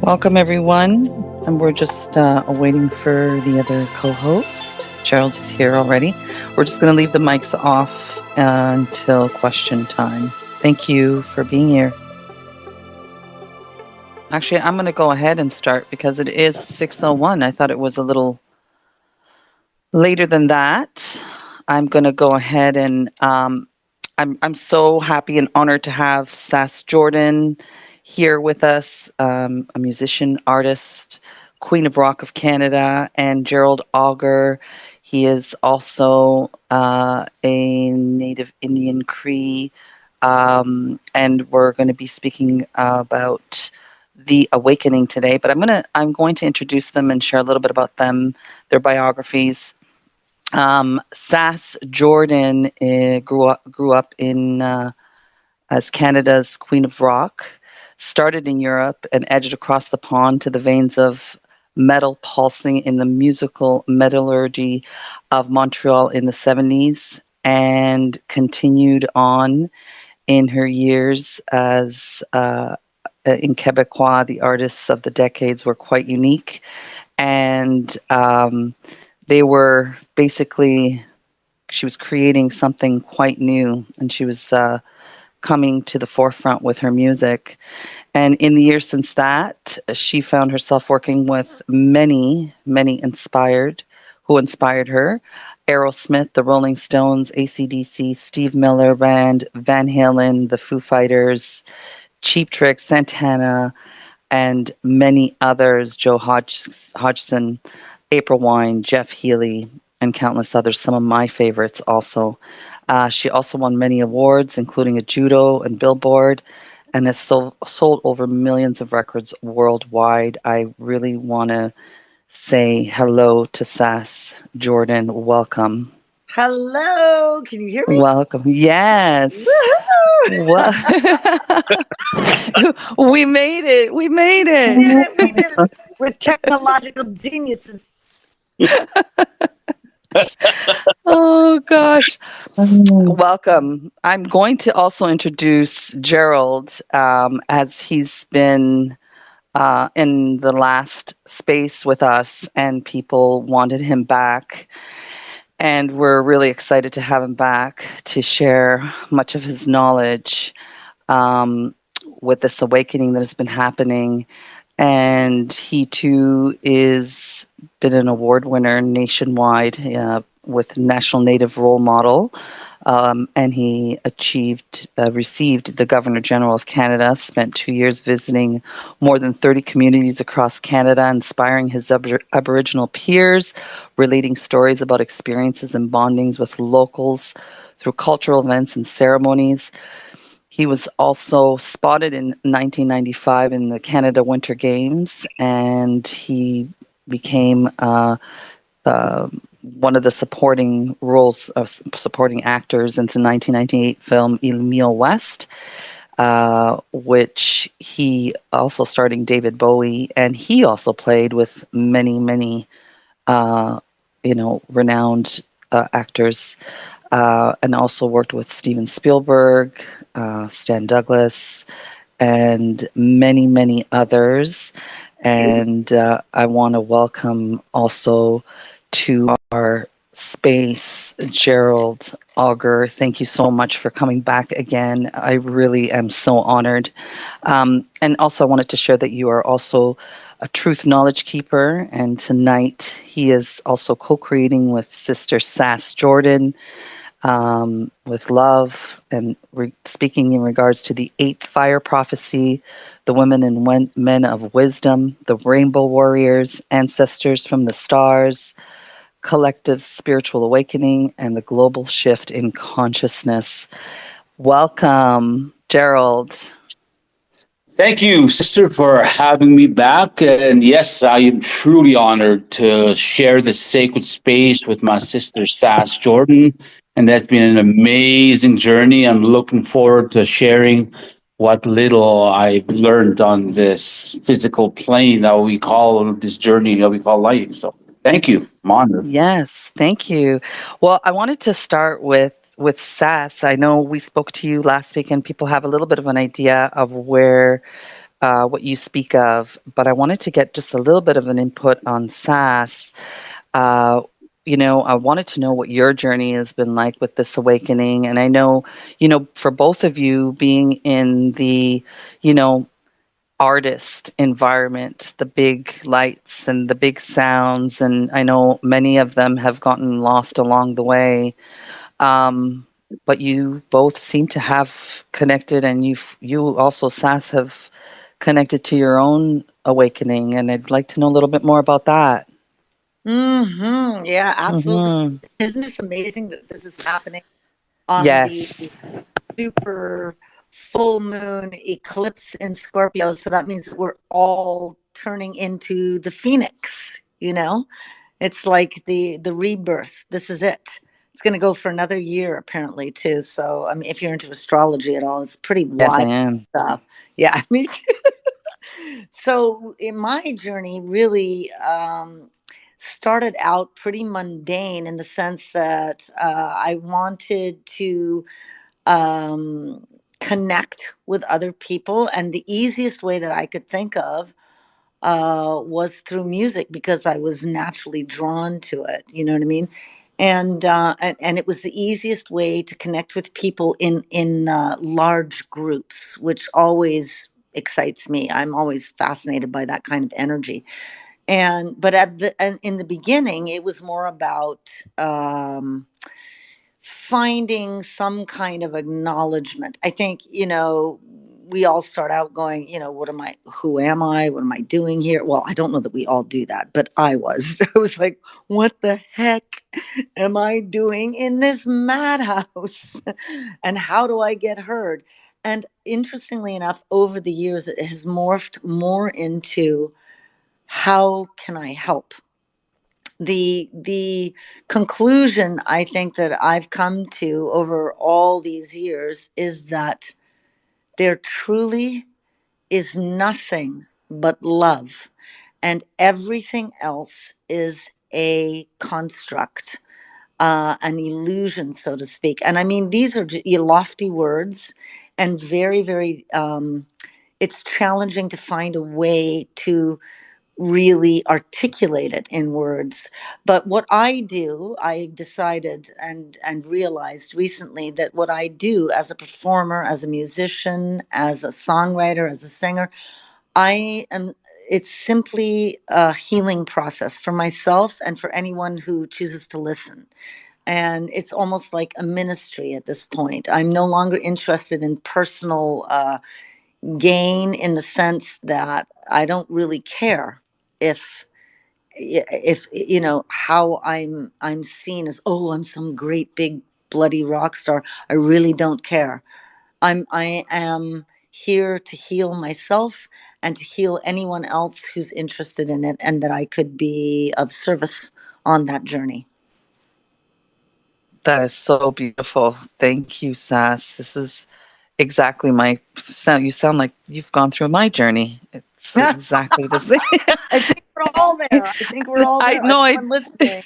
Welcome, everyone. And we're just waiting for the other co host. Gerald is here already. We're just going to leave the mics off until question time. Thank you for being here. Actually, I'm going to go ahead and start because it is 6:01. I thought it was a little later than that. I'm going to go ahead and I'm so happy and honored to have Sass Jordan here with us, a musician, artist, Queen of Rock of Canada, and Gerald Auger. He is also a native Indian Cree, and we're going to be speaking about the awakening today. But I'm going to introduce them and share a little bit about them, their biographies. Sass Jordan grew up in as Canada's Queen of Rock, started in Europe and edged across the pond to the veins of metal pulsing in the musical metallurgy of Montreal in the 70s, and continued on in her years as in Quebecois. The artists of the decades were quite unique, and they were basically, she was creating something quite new, and she was coming to the forefront with her music. And in the years since that, she found herself working with many who inspired her. Aerosmith, the Rolling Stones, AC/DC, Steve Miller Band, Van Halen, the Foo Fighters, Cheap Trick, Santana, and many others, Joe Hodgson, April Wine, Jeff Healey, and countless others, some of my favorites also. She also won many awards, including a Judo and Billboard, and has sold over millions of records worldwide. I really want to say hello to Sass Jordan. Welcome. Hello, can you hear me? Welcome. Yes. Woo-hoo! We made it. We made We did it. it. We did it. We're technological geniuses. Oh, gosh. Welcome. I'm going to also introduce Gerald, as he's been in the last space with us, and people wanted him back. And we're really excited to have him back to share much of his knowledge with this awakening that has been happening. And he too is been an award winner nationwide with National Native Role Model. And he received the Governor General of Canada, spent 2 years visiting more than 30 communities across Canada, inspiring his Aboriginal peers, relating stories about experiences and bondings with locals through cultural events and ceremonies. He was also spotted in 1995 in the Canada Winter Games, and he became one of the supporting roles of supporting actors in the 1998 film Emile West, which he also starring David Bowie, and he also played with many renowned actors, and also worked with Steven Spielberg, Stan Douglas, and many others. And I want to welcome also to our space Gerald Auger. Thank you so much for coming back again. I really am so honored. And also, I wanted to share that you are also a truth knowledge keeper. And tonight, he is also co-creating with Sister Sass Jordan, with love, and speaking in regards to the 8th fire prophecy, the women and men of wisdom, the rainbow warriors, ancestors from the stars, collective spiritual awakening, and the global shift in consciousness. Welcome, Gerald. Thank you, sister, for having me back. And yes, I am truly honored to share this sacred space with my sister, Sass Jordan. And that's been an amazing journey. I'm looking forward to sharing what little I've learned on this physical plane that we call this journey that we call life. So thank you. I'm honored. Yes, thank you. Well, I wanted to start with Sass. I know we spoke to you last week, and people have a little bit of an idea of where what you speak of, but I wanted to get just a little bit of an input on Sass. Uh, I wanted to know what your journey has been like with this awakening. And I know, for both of you being in the, you know, artist environment, the big lights and the big sounds, and I know many of them have gotten lost along the way. But you both seem to have connected, and you also, Sass, have connected to your own awakening, and I'd like to know a little bit more about that. Yeah, absolutely. Hmm. Isn't this amazing that this is happening on the Yes. super full moon eclipse in Scorpio? So that means that we're all turning into the phoenix, you know? It's like the rebirth. This is it. It's going to go for another year apparently too. So I mean, if you're into astrology at all, it's pretty Yes, I wild am. stuff. Yeah, me too. So in my journey, really started out pretty mundane in the sense that I wanted to um, connect with other people, and the easiest way that I could think of was through music because I was naturally drawn to it. You know what I mean? And it was the easiest way to connect with people in large groups, which always excites me. I'm always fascinated by that kind of energy. And in the beginning, it was more about finding some kind of acknowledgement. I think, we all start out going, who am I? What am I doing here? Well, I don't know that we all do that, but I was. I was like, what the heck am I doing in this madhouse? And how do I get heard? And interestingly enough, over the years, it has morphed more into how can I help? The conclusion I think that I've come to over all these years is that there truly is nothing but love, and everything else is a construct, an illusion, so to speak. And I mean, these are lofty words, and very, very. It's challenging to find a way to really articulate it in words. But what I do, I decided and realized recently that what I do as a performer, as a musician, as a songwriter, as a singer, I am it's simply a healing process for myself and for anyone who chooses to listen. And it's almost like a ministry at this point. I'm no longer interested in personal gain in the sense that I don't really care if how I'm seen as, oh, I'm some great big bloody rock star. I really don't care. I am here to heal myself and to heal anyone else who's interested in it, and that I could be of service on that journey. That is so beautiful. Thank you, Sass. This is exactly my sound. You sound like you've gone through my journey. It's exactly the same. I think we're all there. I think we're all I there. know. Everyone listening.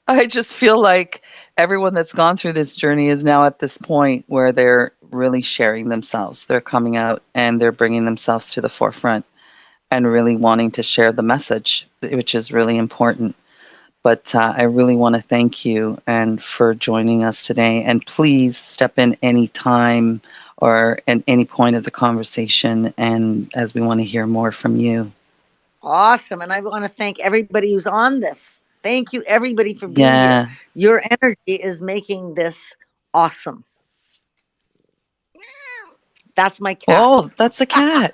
I just feel like everyone that's gone through this journey is now at this point where they're really sharing themselves. They're coming out and they're bringing themselves to the forefront and really wanting to share the message, which is really important. But I really want to thank you and for joining us today. And please step in any time or at any point of the conversation, and as we want to hear more from you. Awesome. And I want to thank everybody who's on this. Thank you, everybody, for being here. Yeah. Your energy is making this awesome. That's my cat. Oh, that's a cat.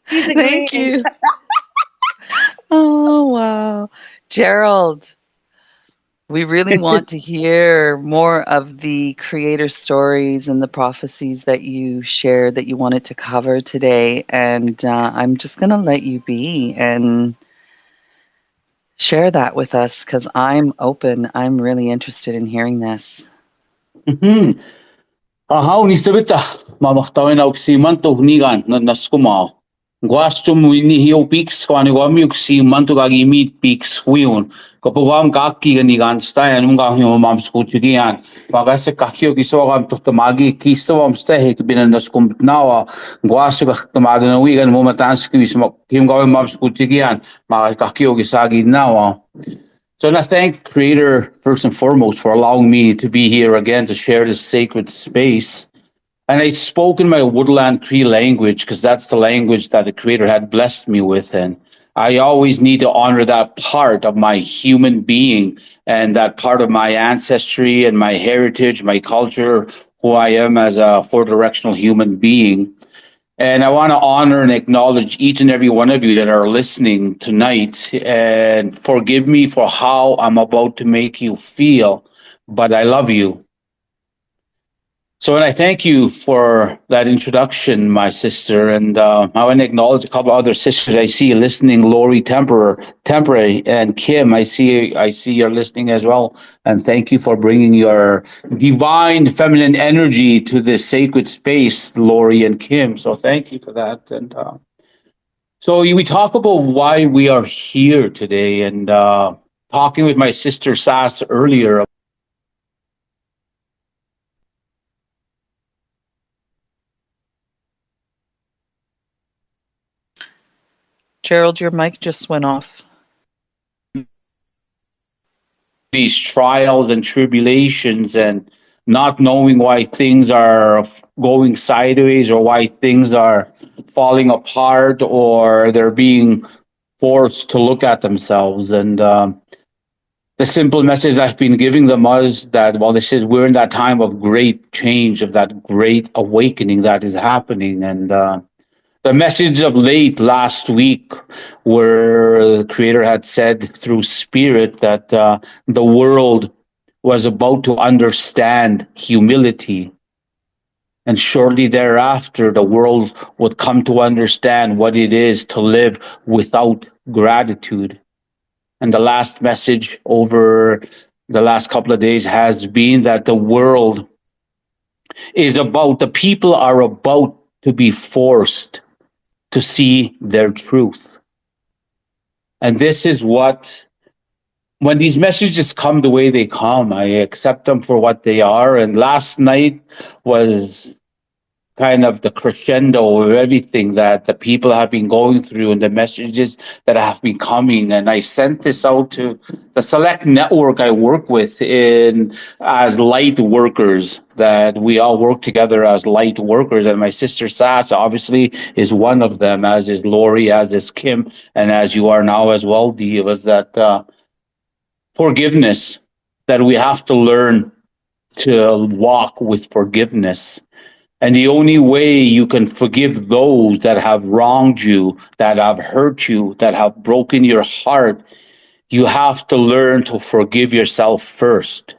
She's Thank agreeing. you. Oh, wow. Gerald, we really want to hear more of the creator stories and the prophecies that you shared that you wanted to cover today. And I'm just going to let you be and share that with us because I'm open. I'm really interested in hearing this. Mhm. Aha, unisabita, mamahtawin auksiman to hunigan na naskumao. Guastum winihio peaks quaniguamiuk si mantugagi meat peaks wiun. Kapawam kaki ganigan stay and ungahio mams kuchigian. Pagase kakio kisogam tutamagi kistovam stay binandas kumpnawa. Guasuka tamagana wigan momatanski wismok him going mams kuchigian. Kakio gisagi nawa. So I thank Creator first and foremost for allowing me to be here again to share this sacred space. And I spoke in my Woodland Cree language because that's the language that the Creator had blessed me with. And I always need to honor that part of my human being and that part of my ancestry and my heritage, my culture, who I am as a four directional human being. And I want to honor and acknowledge each and every one of you that are listening tonight and forgive me for how I'm about to make you feel, but I love you. So, and I thank you for that introduction, my sister. And I want to acknowledge a couple other sisters I see listening: Lori Tempore, and Kim. I see you're listening as well. And thank you for bringing your divine feminine energy to this sacred space, Lori and Kim. So, thank you for that. And so, we talk about why we are here today, and talking with my sister Sass earlier. Gerald, your mic just went off. These trials and tribulations and not knowing why things are going sideways or why things are falling apart or they're being forced to look at themselves. And the simple message I've been giving them was that, well, this is we're in that time of great change, of that great awakening that is happening. And the message of late last week, where the Creator had said through Spirit that the world was about to understand humility. And shortly thereafter, the world would come to understand what it is to live without gratitude. And the last message over the last couple of days has been that the world is about, the people are about to be forced to see their truth. And this is what, when these messages come the way they come, I accept them for what they are. And last night was kind of the crescendo of everything that the people have been going through and the messages that have been coming. And I sent this out to the select network I work with in as light workers, that we all work together as light workers. And my sister Sass obviously is one of them, as is Lori, as is Kim, and as you are now as well, Dee. It was that forgiveness, that we have to learn to walk with forgiveness. And the only way you can forgive those that have wronged you, that have hurt you, that have broken your heart, you have to learn to forgive yourself first.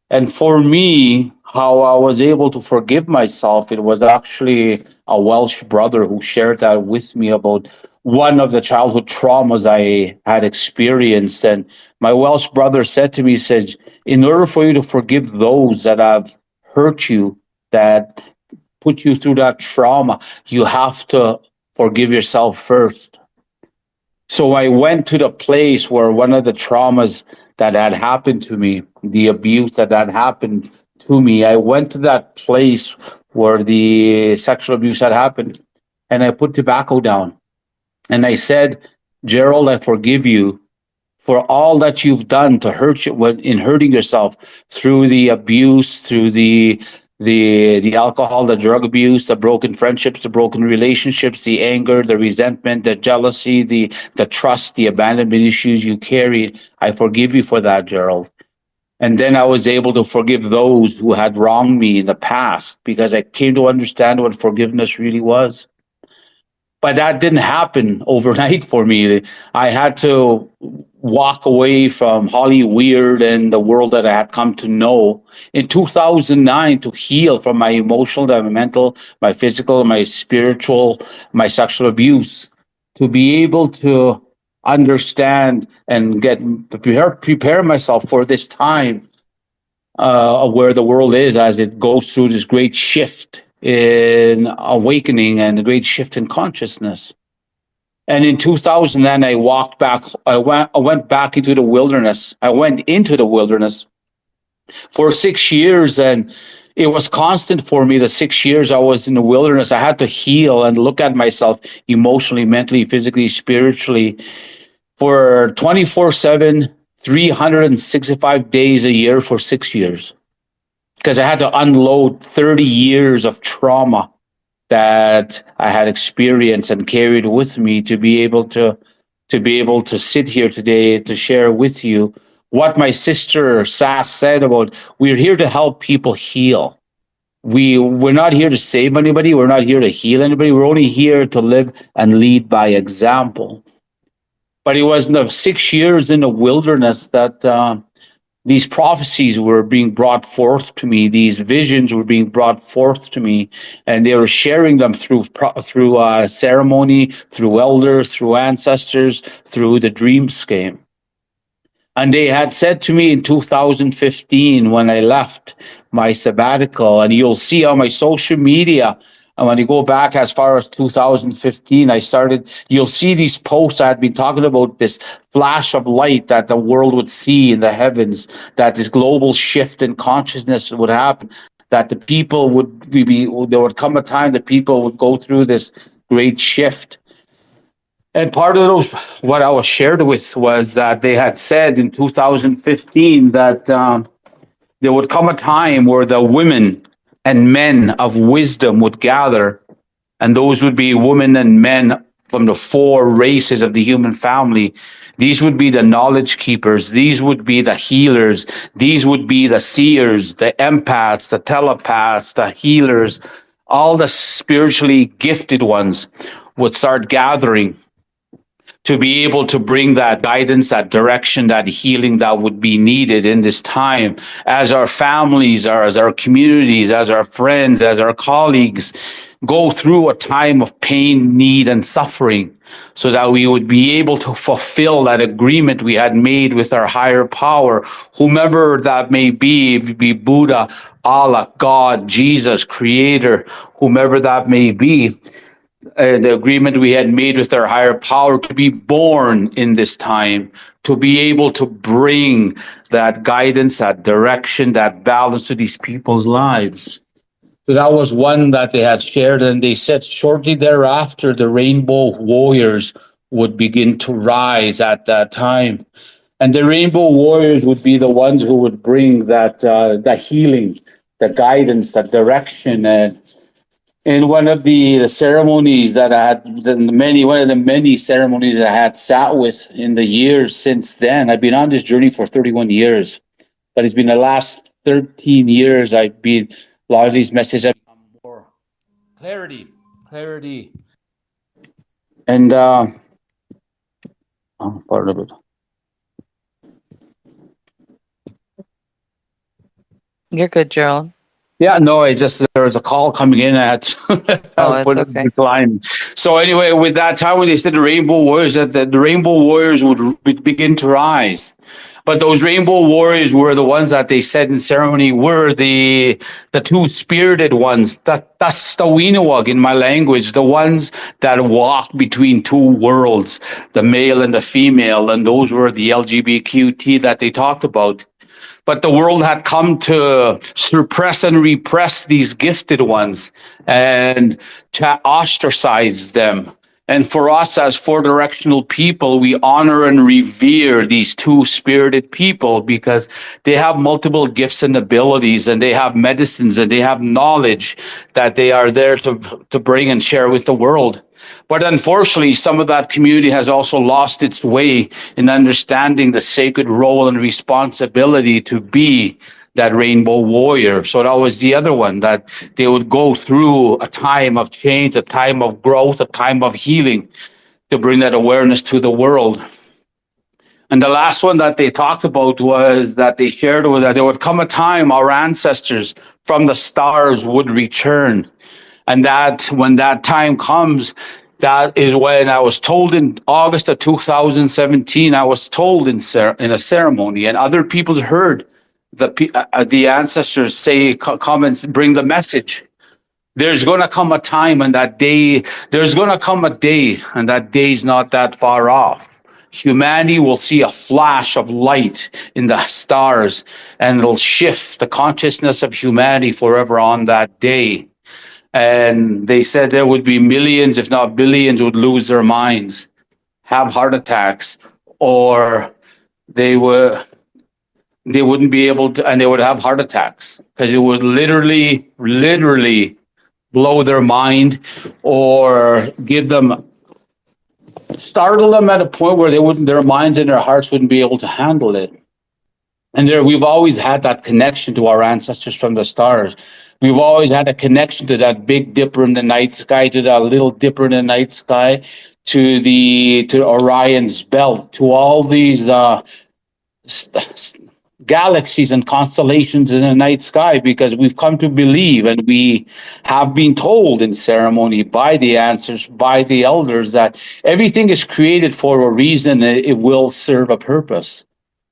And for me, how I was able to forgive myself, it was actually a Welsh brother who shared that with me about one of the childhood traumas I had experienced. And my Welsh brother said to me, he says, in order for you to forgive those that have hurt you, that put you through that trauma, you have to forgive yourself first. So I went to the place where one of the traumas that had happened to me, the abuse that had happened to me, I went to that place where the sexual abuse had happened, and I put tobacco down. And I said, Gerald, I forgive you for all that you've done to hurt you, in hurting yourself through the abuse, through the alcohol, the drug abuse, the broken friendships, the broken relationships, the anger, the resentment, the jealousy, the trust, the abandonment issues you carried. I forgive you for that, Gerald. And then I was able to forgive those who had wronged me in the past, because I came to understand what forgiveness really was. But that didn't happen overnight for me. I had to walk away from Holly Weird and the world that I had come to know in 2009 to heal from my emotional, my mental, my physical, my spiritual, my sexual abuse, to be able to understand and prepare myself for this time where the world is as it goes through this great shift in awakening and a great shift in consciousness. And in 2000, then I walked back. I went back into the wilderness. I went into the wilderness for 6 years, and it was constant for me. The 6 years I was in the wilderness, I had to heal and look at myself emotionally, mentally, physically, spiritually for 24/7, 365 days a year for 6 years, because I had to unload 30 years of trauma that I had experienced and carried with me to be able to sit here today to share with you what my sister Sass said about we're here to help people heal. We're not here to save anybody. We're not here to heal anybody. We're only here to live and lead by example. But it was in the 6 years in the wilderness that these prophecies were being brought forth to me. These visions were being brought forth to me, and they were sharing them through ceremony, through elders, through ancestors, through the dreamscape. And they had said to me in 2015 when I left my sabbatical, and you'll see on my social media, and when you go back as far as 2015, you'll see these posts. I had been talking about this flash of light that the world would see in the heavens, that this global shift in consciousness would happen, that the people there would come a time that people would go through this great shift. And part of those, what I was shared with was that they had said in 2015 that there would come a time where the women and men of wisdom would gather, and those would be women and men from the four races of the human family. These would be the knowledge keepers. These would be the healers. These would be the seers, the empaths, the telepaths, the healers. All the spiritually gifted ones would start gathering to be able to bring that guidance, that direction, that healing that would be needed in this time as our families, as our communities, as our friends, as our colleagues go through a time of pain, need, and suffering, so that we would be able to fulfill that agreement we had made with our higher power, whomever that may be, if it be Buddha, Allah, God, Jesus, Creator, whomever that may be. The agreement we had made with our higher power to be born in this time, to be able to bring that guidance, that direction, that balance to these people's lives. So that was one that they had shared, and they said shortly thereafter, the rainbow warriors would begin to rise at that time. And the rainbow warriors would be the ones who would bring that healing, the guidance, that direction. And in one of the ceremonies that I had, one of the many ceremonies I had sat with in the years since then, I've been on this journey for 31 years, but it's been the last 13 years a lot of these messages have become more clarity, and part of it. You're good, Gerald. Yeah, no, there was a call coming in. I had to Oh, it's put it okay. decline. So anyway, with that time when they said the rainbow warriors, that the rainbow warriors would begin to rise. But those rainbow warriors were the ones that they said in ceremony were the two spirited ones, that's the Winawag in my language, the ones that walk between two worlds, the male and the female, and those were the LGBTQT that they talked about. But the world had come to suppress and repress these gifted ones and to ostracize them. And for us as four directional people, we honor and revere these two spirited people because they have multiple gifts and abilities, and they have medicines, and they have knowledge that they are there to bring and share with the world. But unfortunately, some of that community has also lost its way in understanding the sacred role and responsibility to be that rainbow warrior. So that was the other one, that they would go through a time of change, a time of growth, a time of healing to bring that awareness to the world. And the last one that they talked about was that they shared with that there would come a time our ancestors from the stars would return. And that when that time comes, that is when I was told in August of 2017, I was told in a ceremony, and other people heard the ancestors say, come and bring the message there's going to come a time and that day, there's going to come a day, and that day's not that far off. Humanity will see a flash of light in the stars, and it'll shift the consciousness of humanity forever on that day. And they said there would be millions, if not billions, would lose their minds, have heart attacks, or they would they wouldn't be able to, and they would have heart attacks because it would literally blow their mind or give them, startle them at a point where they wouldn't, their minds and their hearts wouldn't be able to handle it. And there, we've always had that connection to our ancestors from the stars. We've always had a connection to that big dipper in the night sky, to that little dipper in the night sky, to Orion's belt, to all these galaxies and constellations in the night sky, because we've come to believe, and we have been told in ceremony by the answers, by the elders, that everything is created for a reason, and it will serve a purpose.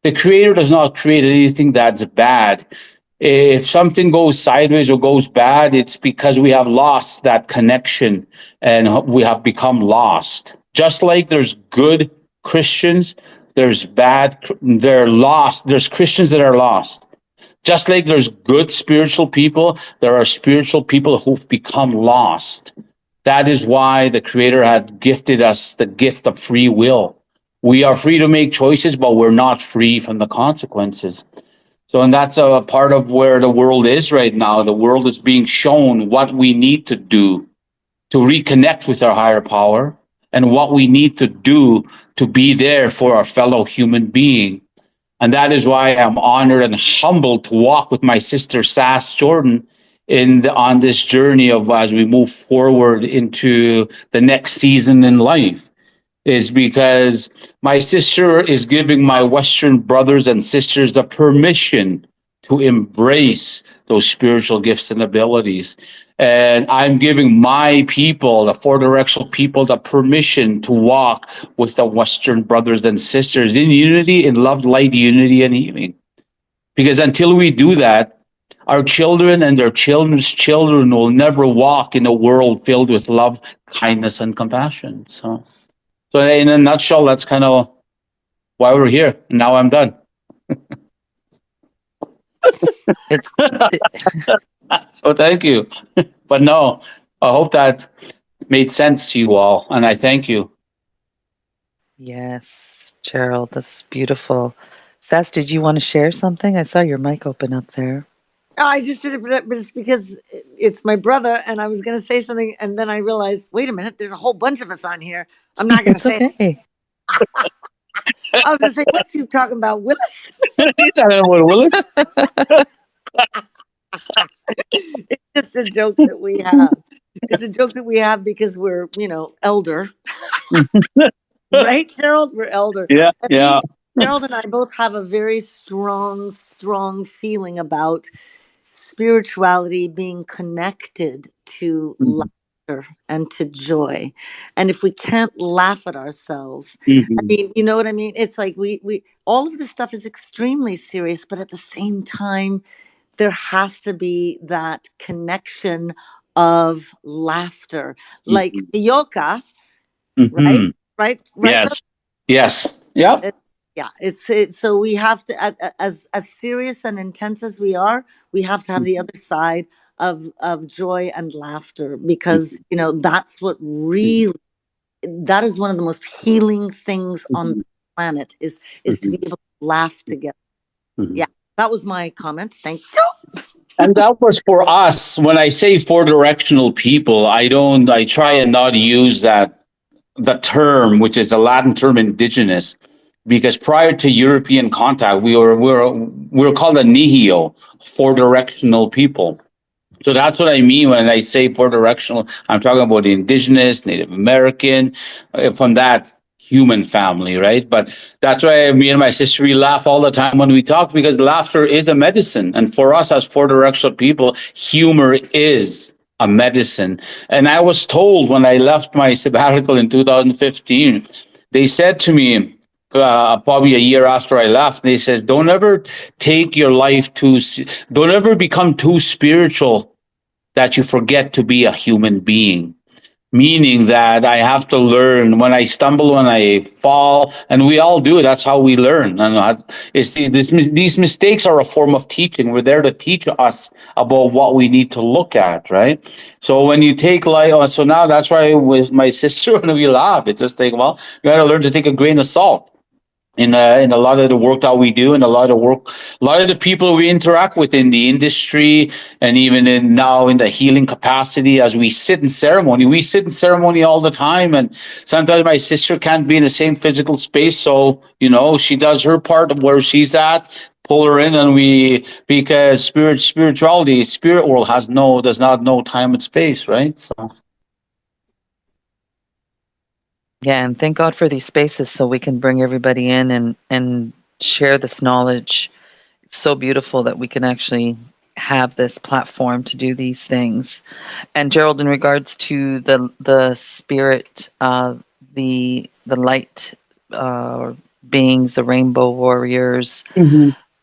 The creator does not create anything that's bad. If something goes sideways or goes bad, it's because we have lost that connection and we have become lost. Just like there's good Christians, there's bad, they're lost. There's Christians that are lost. Just like there's good spiritual people, there are spiritual people who've become lost. That is why the Creator had gifted us the gift of free will. We are free to make choices, but we're not free from the consequences. So, and that's a part of where the world is right now. The world is being shown what we need to do to reconnect with our higher power, and what we need to do to be there for our fellow human being. And that is why I'm honored and humbled to walk with my sister Sass Jordan on this journey of, as we move forward into the next season in life, is because my sister is giving my Western brothers and sisters the permission to embrace those spiritual gifts and abilities. And I'm giving my people, the four directional people, the permission to walk with the Western brothers and sisters in unity, in love, light, unity, and healing. Because until we do that, our children and their children's children will never walk in a world filled with love, kindness, and compassion. So in a nutshell, that's kind of why we're here. And now I'm done. It's So thank you. But no, I hope that made sense to you all. And I thank you. yes, Gerald, that's beautiful. Sass, did you want to share something? I saw your mic open up there. I just did it, but it's because it's my brother, and I was going to say something, and then I realized, wait a minute, there's a whole bunch of us on here. I'm not going to It's say it. okay. I was going to say, what are you talking about, Willis? You talking about Willis? It's just a joke that we have. It's a joke that we have because we're, elder. Right, Gerald? We're elder. Yeah, And yeah. Gerald and I both have a very strong, strong feeling about spirituality being connected to Mhm, laughter and to joy. And if we can't laugh at ourselves, I mhm, mean, you know what I mean? It's like we all of this stuff is extremely serious, but at the same time, there has to be that connection of laughter. Like mhm, yoga, right? mhm. Right. Yes. Yes. Yep. It, yeah, it's so we have to, as serious and intense as we are, we have to have the other side of joy and laughter, because that's what really, that is one of the most healing things on the Mhm, planet, is to be mhm, able to laugh together. mhm. Yeah, that was my comment. Thank you. And that was for us. When I say four directional people, I try and not use the term, which is the Latin term indigenous, because prior to European contact, we were called a nihio, four directional people. So that's what I mean when I say four directional. I'm talking about the indigenous, Native American, from that human family, right? But that's why me and my sister, we laugh all the time when we talk, because laughter is a medicine. And for us as four directional people, humor is a medicine. And I was told when I left my sabbatical in 2015, they said to me, probably a year after I left, they said, don't ever take your life don't ever become too spiritual that you forget to be a human being, meaning that I have to learn when I stumble, when I fall, and we all do. That's how we learn. And these mistakes are a form of teaching. We're there to teach us about what we need to look at, right? So when you take like, so now that's why with my sister when we laugh, it's just like, well, you got to learn to take a grain of salt in a lot of the work that we do, and a lot of the people we interact with in the industry, and even in now in the healing capacity. As we sit in ceremony all the time, and sometimes my sister can't be in the same physical space, so she does her part of where she's at, pull her in, and we because spirituality, spirit world does not know time and space, right? So Yeah, and thank God for these spaces so we can bring everybody in and share this knowledge. It's so beautiful that we can actually have this platform to do these things. And Gerald, in regards to the spirit, the light beings, the rainbow warriors.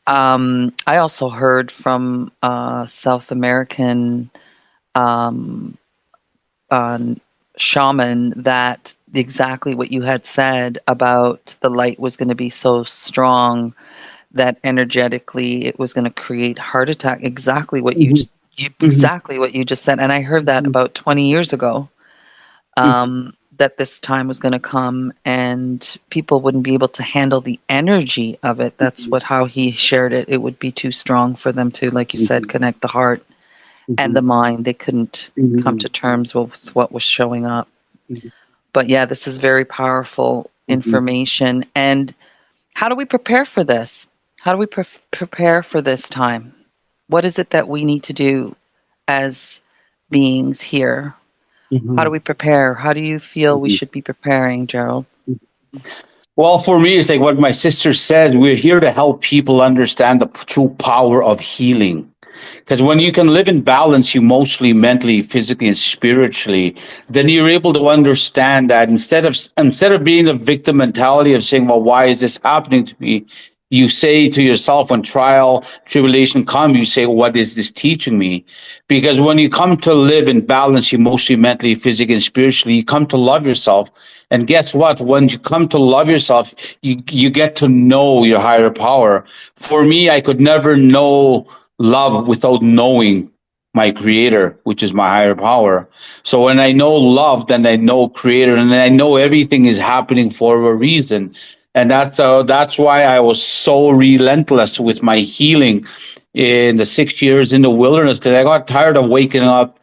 I also heard from South American um, uh, shaman that exactly what you had said about the light was going to be so strong that energetically it was going to create heart attack. Exactly what Mhm, mhm, exactly what you just said, and I heard that mhm, about 20 years ago. mhm, That this time was going to come and people wouldn't be able to handle the energy of it. That's mhm, what how he shared it. It would be too strong for them to, like you said, mhm, connect the heart and mhm, the mind. They couldn't come mhm, to terms with what was showing up. mhm, But yeah, this is very powerful mhm, information. And how do we prepare for this? How do we prepare for this time? What is it that we need to do as beings here? How do mhm, we prepare? How do you feel we mhm. should be preparing, Gerald? Well, for me, it's like what my sister said. We're here to help people understand the true power of healing. Because when you can live in balance emotionally, mentally, physically, and spiritually, then you're able to understand that instead of being a victim mentality of saying, "Well, why is this happening to me?" You say to yourself, when trial, tribulation come, you say, "What is this teaching me?" Because when you come to live in balance emotionally, mentally, physically, and spiritually, you come to love yourself. And guess what? When you come to love yourself, you get to know your higher power. For me, I could never know love without knowing my creator, which is my higher power. So when I know love, then I know creator, and then I know everything is happening for a reason. And that's why I was so relentless with my healing in the 6 years in the wilderness, because I got tired of waking up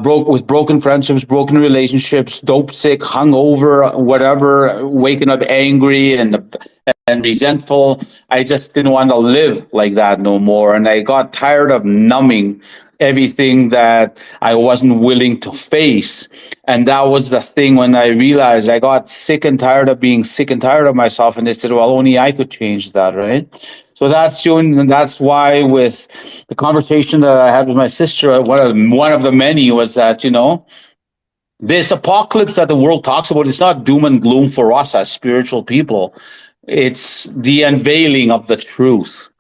broke with broken friendships, broken relationships, dope sick, hungover, whatever, waking up angry and resentful. I just didn't want to live like that no more, and I got tired of numbing everything that I wasn't willing to face. And that was the thing when I realized I got sick and tired of being sick and tired of myself, and they said, "Well, only I could change that, right?" So and that's why with the conversation that I had with my sister, one of the many was that this apocalypse that the world talks about, it's not doom and gloom for us as spiritual people. It's the unveiling of the truth,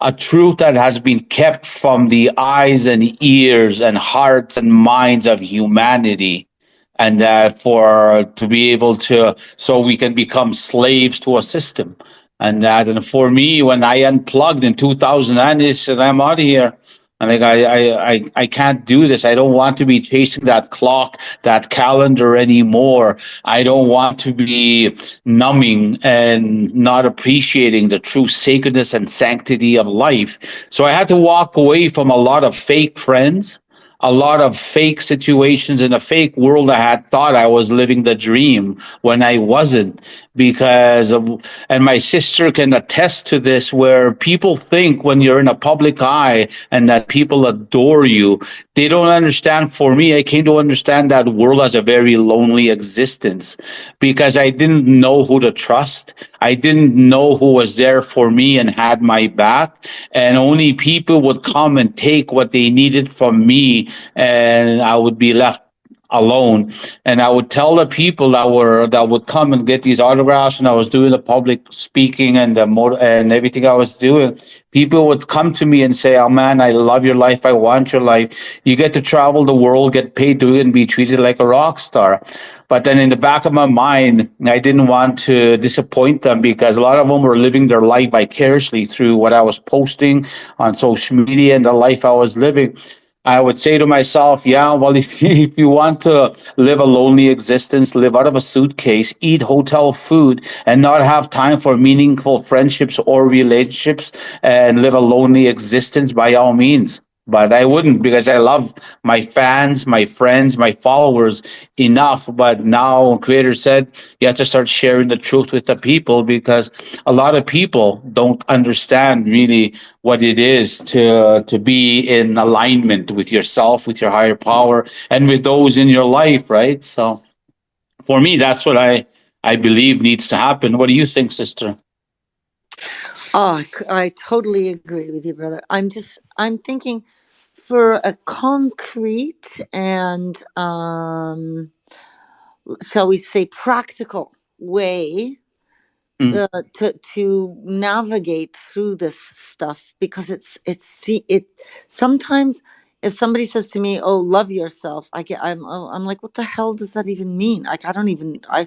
a truth that has been kept from the eyes and ears and hearts and minds of humanity. And that for to be able to, so we can become slaves to a system. And for me, when I unplugged in 2000, I said, I'm out of here. And like I can't do this. I don't want to be chasing that clock, that calendar anymore. I don't want to be numbing and not appreciating the true sacredness and sanctity of life. So I had to walk away from a lot of fake friends, a lot of fake situations in a fake world. I had thought I was living the dream when I wasn't, because of, and my sister can attest to this, where people think when you're in a public eye and that people adore you, they don't understand. For me, I came to understand that world as a very lonely existence, because I didn't know who to trust. I didn't know who was there for me and had my back. And only people would come and take what they needed from me, and I would be left alone. And I would tell the people that would come and get these autographs, and I was doing the public speaking and and everything I was doing. People would come to me and say, "Oh man, I love your life. I want your life. You get to travel the world, get paid to it, and be treated like a rock star." But then in the back of my mind, I didn't want to disappoint them because a lot of them were living their life vicariously through what I was posting on social media and the life I was living. I would say to myself, yeah, well, if you want to live a lonely existence, live out of a suitcase, eat hotel food, and not have time for meaningful friendships or relationships, and live a lonely existence, by all means. But I wouldn't, because I love my fans, my friends, my followers enough. But now Creator said you have to start sharing the truth with the people, because a lot of people don't understand really what it is to be in alignment with yourself, with your higher power, and with those in your life, right? So for me, that's what I believe needs to happen. What do you think, sister? Oh, I totally agree with you, brother. I'm thinking for a concrete and, shall we say, practical way Mm, to navigate through this stuff, because see it sometimes. If somebody says to me, "Oh, love yourself," I'm like, what the hell does that even mean? Like, I don't even I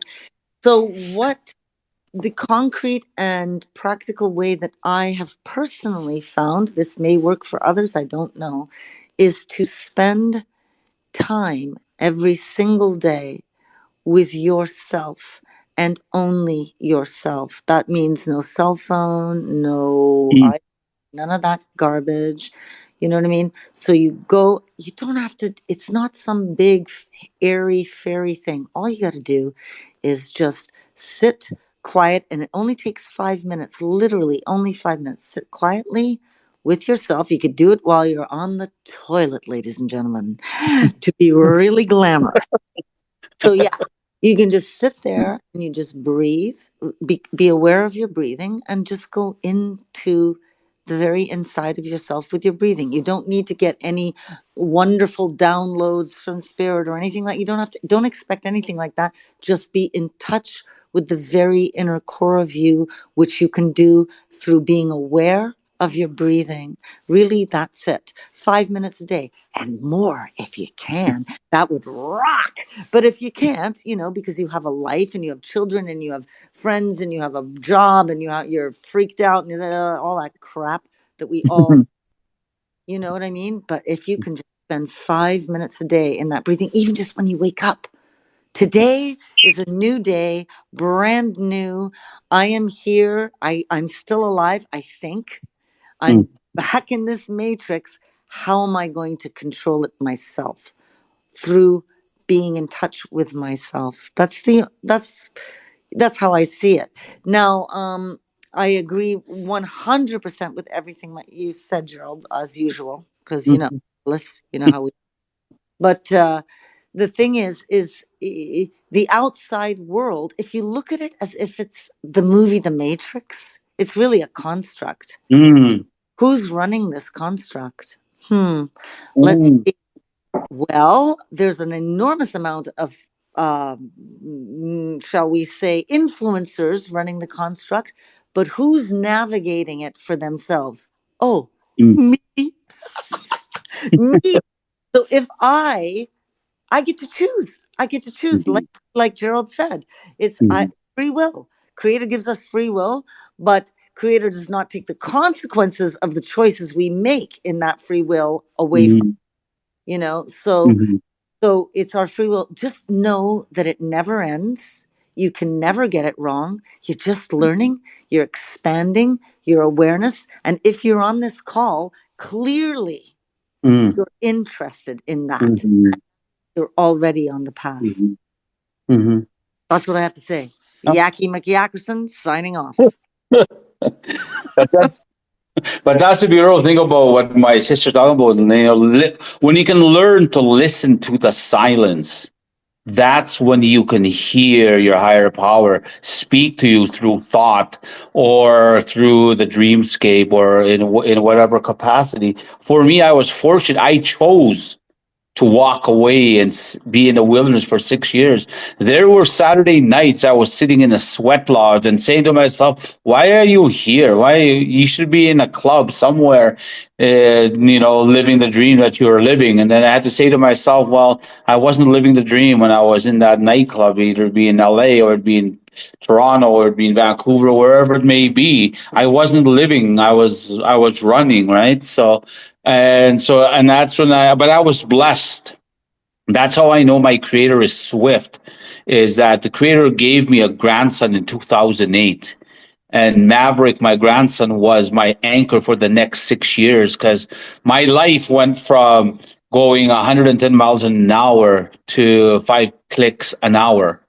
so what the concrete and practical way that I have personally found, this may work for others, I don't know, is to spend time every single day with yourself and only yourself. That means no cell phone, mm, none of that garbage. You know what I mean? So you go, you don't have to, it's not some big, airy, fairy thing. All you got to do is just sit quiet, and it only takes 5 minutes, literally only 5 minutes. Sit quietly with yourself. You could do it while you're on the toilet, ladies and gentlemen, to be really glamorous. So yeah, you can just sit there and you just breathe, be aware of your breathing, and just go into the very inside of yourself with your breathing. You don't need to get any wonderful downloads from spirit or anything like. You don't have to. Don't expect anything like that. Just be in touch with the very inner core of you, which you can do through being aware of your breathing. Really, that's it. 5 minutes a day and more if you can. That would rock. But if you can't, because you have a life and you have children and you have friends and you have a job and you're freaked out and all that crap that we all, you know what I mean? But if you can just spend 5 minutes a day in that breathing, even just when you wake up, today is a new day, brand new. I am here. I'm still alive, I think. mm, I'm back in this matrix. How am I going to control it myself? Through being in touch with myself. That's how I see it. Now, I agree 100% with everything that you said, Gerald, as usual, because mm, how we. But the thing is the outside world. If you look at it as if it's the movie The Matrix, it's really a construct. mm, Who's running this construct? Let's mm, see. Well, there's an enormous amount of, shall we say, influencers running the construct, but who's navigating it for themselves? Oh, mm, me, me. So if I get to choose. I get to choose, mhm, like Gerald said, it's mhm, free will. Creator gives us free will, but Creator does not take the consequences of the choices we make in that free will away from, mhm, so mhm, it's our free will. Just know that it never ends. You can never get it wrong. You're just learning, you're expanding your awareness. And if you're on this call, clearly mm, you're interested in that. mhm, You're already on the path. mhm, mhm. That's what I have to say. Oh. Yaki McYackerson signing off. But that's the beautiful thing about what my sister talking about. When you can learn to listen to the silence, that's when you can hear your higher power speak to you through thought or through the dreamscape or in whatever capacity. For me, I was fortunate. I chose. to walk away and be in the wilderness for 6 years. There were Saturday nights I was sitting in a sweat lodge and saying to myself, "Why are you here? You should be in a club somewhere, living the dream that you were living." And then I had to say to myself, "Well, I wasn't living the dream when I was in that nightclub, either be in LA or be in Toronto or be in Vancouver, wherever it may be. I wasn't living. I was running, right? And that's when but I was blessed. That's how I know my creator is swift, is that the creator gave me a grandson in 2008. And Maverick, my grandson, was my anchor for the next 6 years, because my life went from going 110 miles an hour to 5 clicks an hour,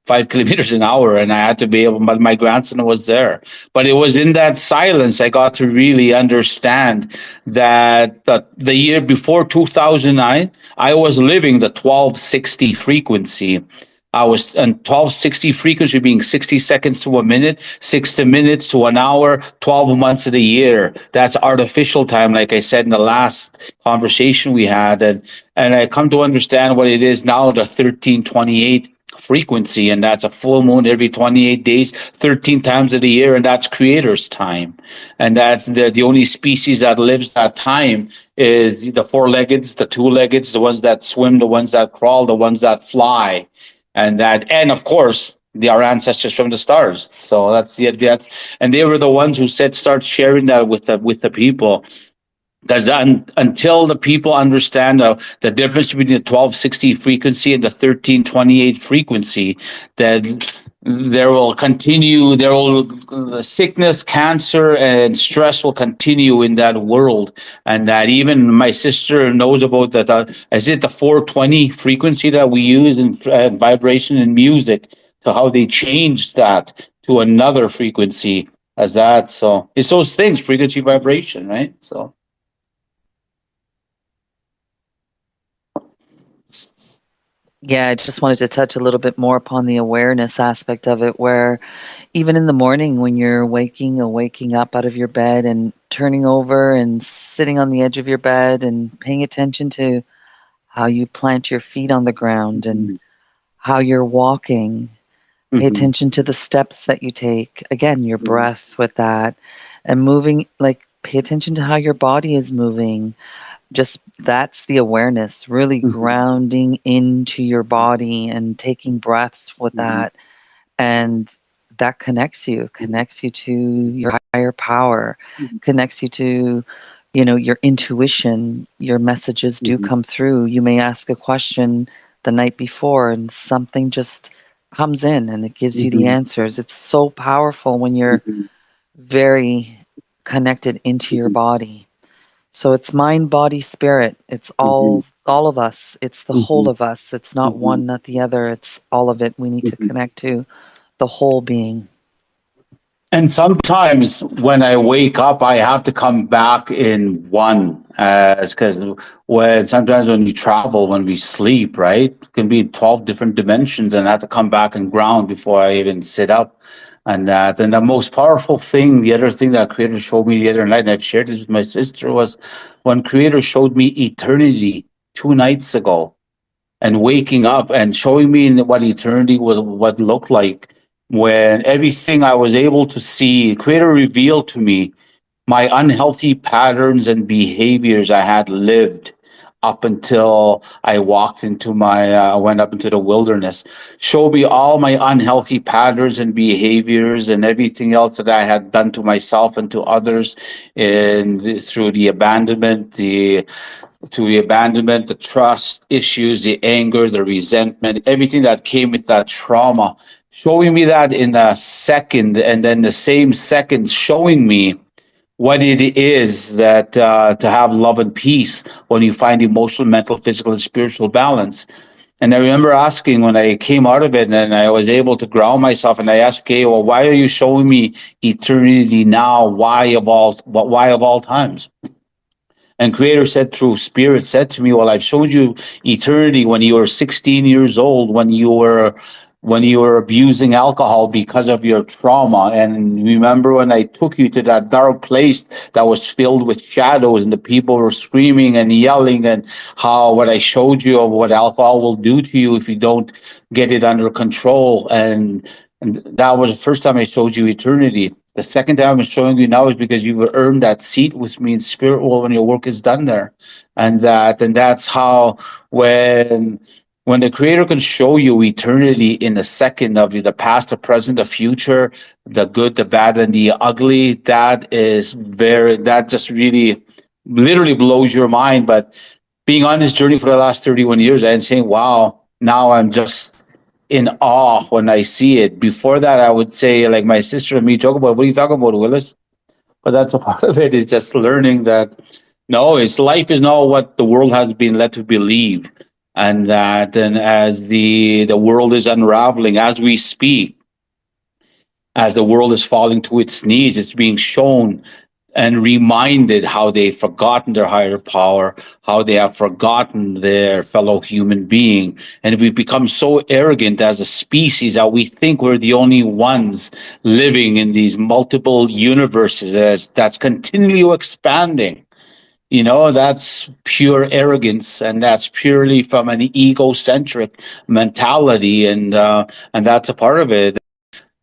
5 kilometers an hour. And I had to be able, but my grandson was there. But it was in that silence I got to really understand that the year before 2009, I was living the 1260 frequency. I was on 1260 frequency, being 60 seconds to a minute, 60 minutes to an hour, 12 months of the year. That's artificial time, like I said in the last conversation we had. And I come to understand what it is now, the 1328 frequency, and that's a full moon every 28 days, 13 times of the year, and that's creator's time. And that's the only species that lives that time is the four-leggeds, the two-leggeds, the ones that swim, the ones that crawl, the ones that fly. And of course our ancestors from the stars. So and they were the ones who said start sharing that with the people, because until the people understand the difference between the 1260 frequency and the 1328 frequency, that sickness, cancer, and stress will continue in that world. And that even my sister knows about that. Is it the 420 frequency that we use in vibration in music, to how they changed that to another frequency as that? So it's those things, frequency, vibration, right? So. Yeah, I just wanted to touch a little bit more upon the awareness aspect of it, where even in the morning when you're waking up out of your bed and turning over and sitting on the edge of your bed and paying attention to how you plant your feet on the ground and Mhm. how you're walking. Pay Mhm. attention to the steps that you take. Again, your Mhm. breath with that and moving, like pay attention to how your body is moving. Just that's the awareness, really Mhm. grounding into your body and taking breaths with Mhm. that. And that connects you to your higher power, connects you to, your intuition. Your messages do Mhm. come through. You may ask a question the night before and something just comes in and it gives you the Mhm. answers. It's so powerful when you're Mhm. very connected into your Mhm. body. So it's mind, body, spirit. It's Mhm. all of us. It's the whole Mhm. of us. It's not Mhm. one, not the other. It's all of it. We need to Mhm. connect to the whole being. And sometimes when I wake up, I have to come back in one, because when you travel, when we sleep, right, it can be 12 different dimensions, and I have to come back and ground before I even sit up. And the most powerful thing, the other thing that Creator showed me the other night, and I've shared this with my sister, was when Creator showed me eternity 2 nights ago, and waking up and showing me what eternity would look like, when everything I was able to see, Creator revealed to me my unhealthy patterns and behaviors I had lived up until I went up into the wilderness. Show me all my unhealthy patterns and behaviors and everything else that I had done to myself and to others, through the abandonment, the trust issues, the anger, the resentment, everything that came with that trauma, showing me that in a second, and then the same second showing me what it is that to have love and peace when you find emotional, mental, physical, and spiritual balance. And I remember asking when I came out of it, and I was able to ground myself, and I asked, okay, well, why are you showing me eternity now? Why of all times? And Creator said, through Spirit, said to me, well, I've showed you eternity when you were 16 years old, when you were when you were abusing alcohol because of your trauma. And remember when I took you to that dark place that was filled with shadows and the people were screaming and yelling, and how what I showed you of what alcohol will do to you if you don't get it under control. And that was the first time I showed you eternity. The second time I'm showing you now is because you earned that seat with me in spirit world when your work is done there. And that's how when the creator can show you eternity in a second of you, the past, the present, the future, the good, the bad, and the ugly, that just really literally blows your mind. But being on this journey for the last 31 years and saying, wow, now I'm just in awe when I see it. Before that, I would say, like my sister and me talk about, what are you talking about, Willis? But that's a part of it, is just learning that no, it's life is not what the world has been led to believe. And that, and as the world is unraveling as we speak, as the world is falling to its knees, it's being shown and reminded how they've forgotten their higher power, how they have forgotten their fellow human being. And we've become so arrogant as a species that we think we're the only ones living in these multiple universes that's continually expanding. That's pure arrogance, and that's purely from an egocentric mentality, and that's a part of it.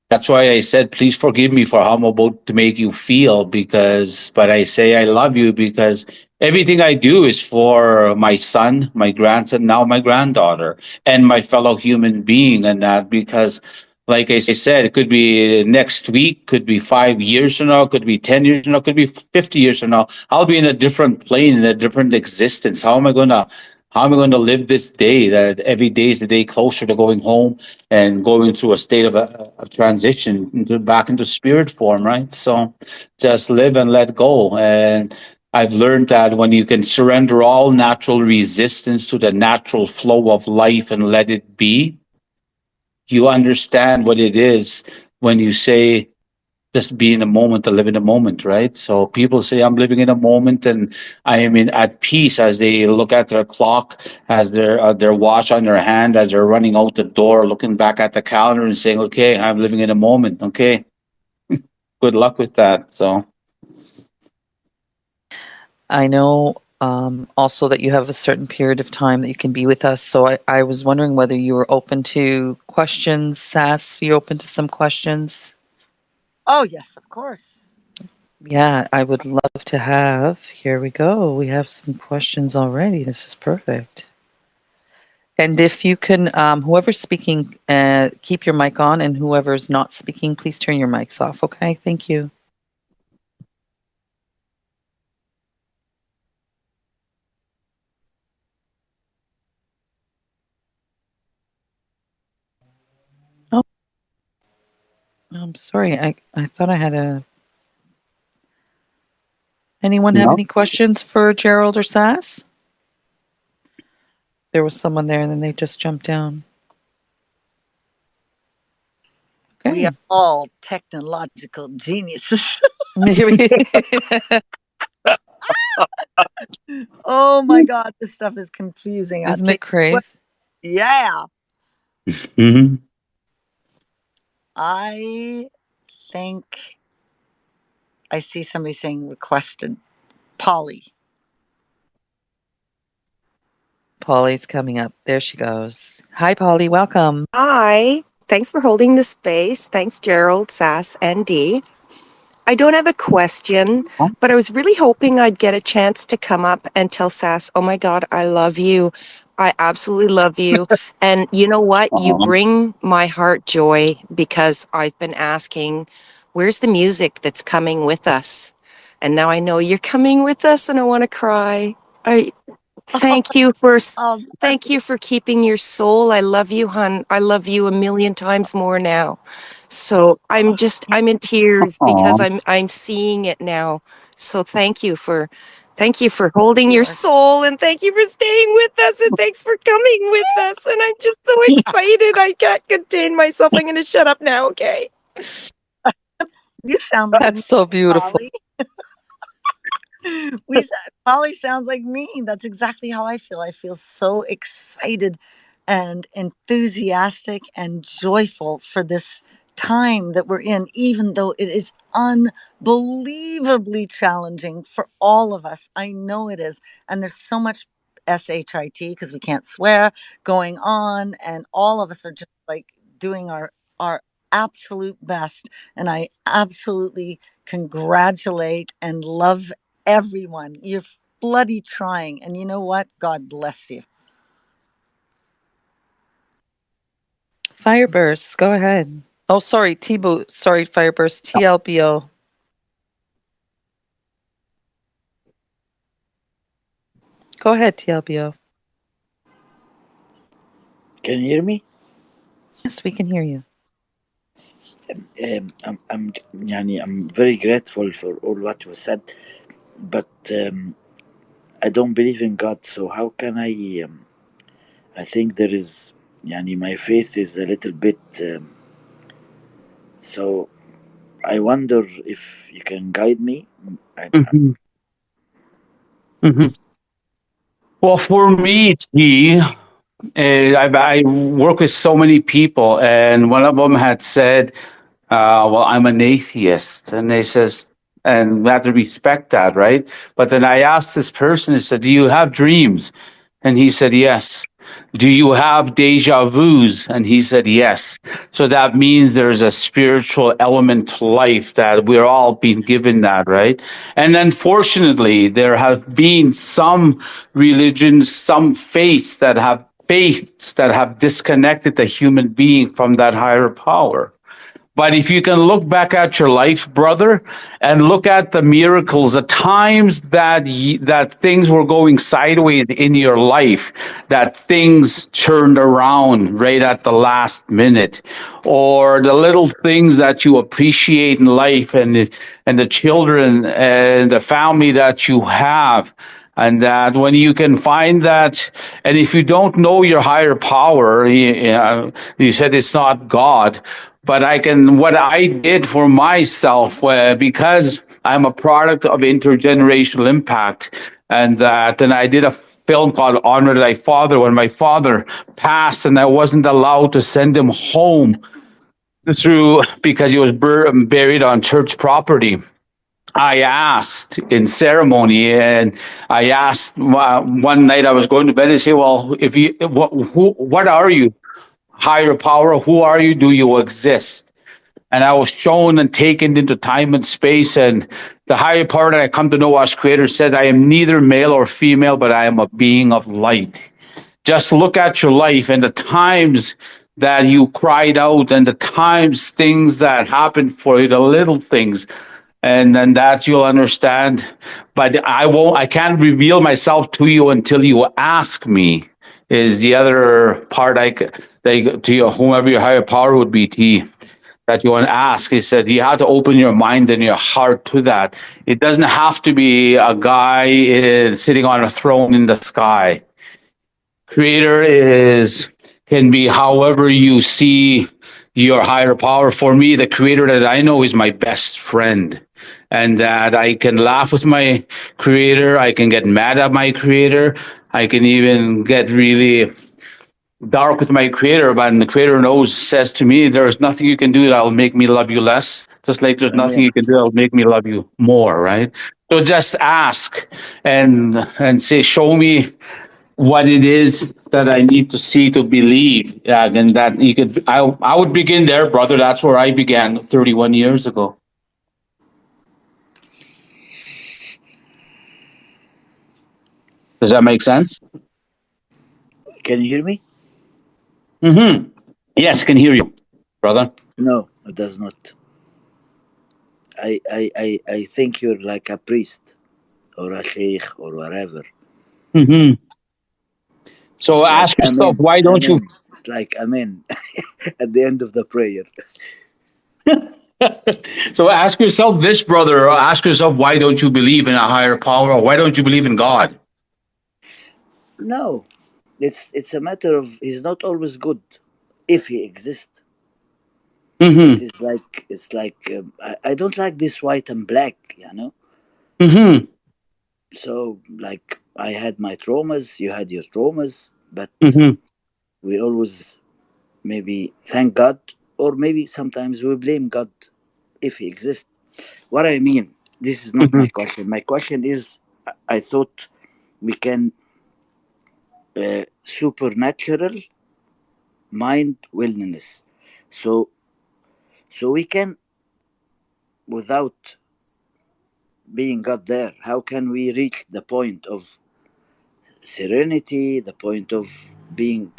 That's why I said, please forgive me for how I'm about to make you feel, but I say I love you because everything I do is for my son, my grandson, now my granddaughter, and my fellow human being. And that because, like I said, it could be next week, could be 5 years from now, could be 10 years from now, could be 50 years from now. I'll be in a different plane, in a different existence. How am I going to live this day? That every day is a day closer to going home and going through a state of transition back into spirit form, right? So just live and let go. And I've learned that when you can surrender all natural resistance to the natural flow of life and let it be, you understand what it is when you say, just be in a moment, to live in a moment, right? So people say, I'm living in a moment and I am at peace, as they look at their clock, as their watch on their hand, as they're running out the door, looking back at the calendar and saying, okay, I'm living in a moment. Okay, good luck with that. So I know also that you have a certain period of time that you can be with us. So I was wondering whether you were open to questions. Sass, you open to some questions? Oh, yes, of course. Yeah, I would love to have. Here we go. We have some questions already. This is perfect. And if you can, whoever's speaking, keep your mic on, and whoever's not speaking, please turn your mics off. Okay, thank you. Oh, I'm sorry. I thought I had a. Anyone have no, any questions for Gerald or Sass? There was someone there, and then they just jumped down. We are Okay, all technological geniuses. maybe. Oh my God, this stuff is confusing. I'll Isn't tell it you what. crazy? Yeah. hmm I think I see somebody saying requested. Polly. Polly's coming up. There she goes. Hi, Polly. Welcome. Hi. Thanks for holding the space. Thanks, Gerald, Sass, and Dee. I don't have a question, but I was really hoping I'd get a chance to come up and tell Sass, oh my God, I love you. I absolutely love you. And you know what? You bring my heart joy because I've been asking, where's the music that's coming with us? And now I know you're coming with us and I want to cry. I Thank you for Oh, thank you for keeping your soul. I love you, hun. I love you a million times more now. So I'm in tears because Aw. I'm seeing it now. So thank you for holding you your are. soul and thank you for staying with us and thanks for coming with us. And I'm just so excited. I can't contain myself. I'm gonna shut up now, okay? You sound like me, That's so beautiful. Polly. Polly sounds like me. That's exactly how I feel. I feel so excited and enthusiastic and joyful for this time that we're in, even though it is unbelievably challenging for all of us. I know it is. And there's so much SHIT, because we can't swear, going on. And all of us are just like doing our absolute best. And I absolutely congratulate and love everyone. You're bloody trying. And you know what? God bless you. Fireburst, go ahead. Oh, sorry, T-Boot. Sorry, Fireburst. TLBO. Go ahead, TLBO. Can you hear me? Yes, we can hear you. I'm very grateful for all what was said, but I don't believe in God. So how can I? I think there is, my faith is a little bit. So I wonder if you can guide me. Mhm. Mhm. Well, for me, T, I work with so many people, and one of them had said, "Well, I'm an atheist," and they says, and we have to respect that, right? But then I asked this person, I said, "Do you have dreams?" And he said, "Yes." "Do you have deja vus?" And he said, "Yes." So that means there's a spiritual element to life that we're all being given that, right? And unfortunately, there have been some religions, some faiths that have disconnected the human being from that higher power. But if you can look back at your life, brother, and look at the miracles, the times that that things were going sideways in your life, that things turned around right at the last minute, or the little things that you appreciate in life, and the children and the family that you have. And that when you can find that, and if you don't know your higher power, you said it's not God, but I can, what I did for myself, because I'm a product of intergenerational impact, and that, and I did a film called Honor Thy Father when my father passed, and I wasn't allowed to send him home through because he was buried on church property. I asked in ceremony, and I asked one night I was going to bed and say, "Well, if you, what are you? Higher power? Who are you? Do you exist?" And I was shown and taken into time and space, and the higher power that I come to know as Creator said, "I am neither male or female, but I am a being of light." Just look at your life and the times that you cried out, and the times things that happened for you, the little things, and then that you'll understand. But I can't reveal myself to you until you ask me, is the other part to you, whomever your higher power would be, T, that you want to ask. He said you have to open your mind and your heart to that. It doesn't have to be a guy sitting on a throne in the sky. Creator is can be however you see your higher power. For me, the creator that I know is my best friend, and that I can laugh with my creator, I can get mad at my creator, I can even get really dark with my creator, but the creator knows, says to me, there is nothing you can do that'll make me love you less, just like there's nothing Amen. you can do that'll make me love you more, right? So just ask and say, show me what it is that I need to see to believe. Yeah, then that you could, I would begin there, brother. That's where I began 31 years ago. Does that make sense? Can you hear me? Mm-hmm. Yes, I can hear you, brother. No, it does not. I think you're like a priest or a sheikh or whatever. Mm-hmm. So It's like ask yourself, amen, why don't you? amen. It's like amen at the end of the prayer. So ask yourself this, brother, or ask yourself, why don't you believe in a higher power, or why don't you believe in God? No, it's a matter of he's not always good if he exists. Mm-hmm. It's like I don't like this white and black, you know. Mm-hmm. So like I had my traumas, you had your traumas, but Mm-hmm. we always maybe thank God, or maybe sometimes we blame God if He exists. What I mean, this is not my Mhm. question. My question is, I thought we can supernatural mind wellness. So we can, without being God there, how can we reach the point of serenity, the point of being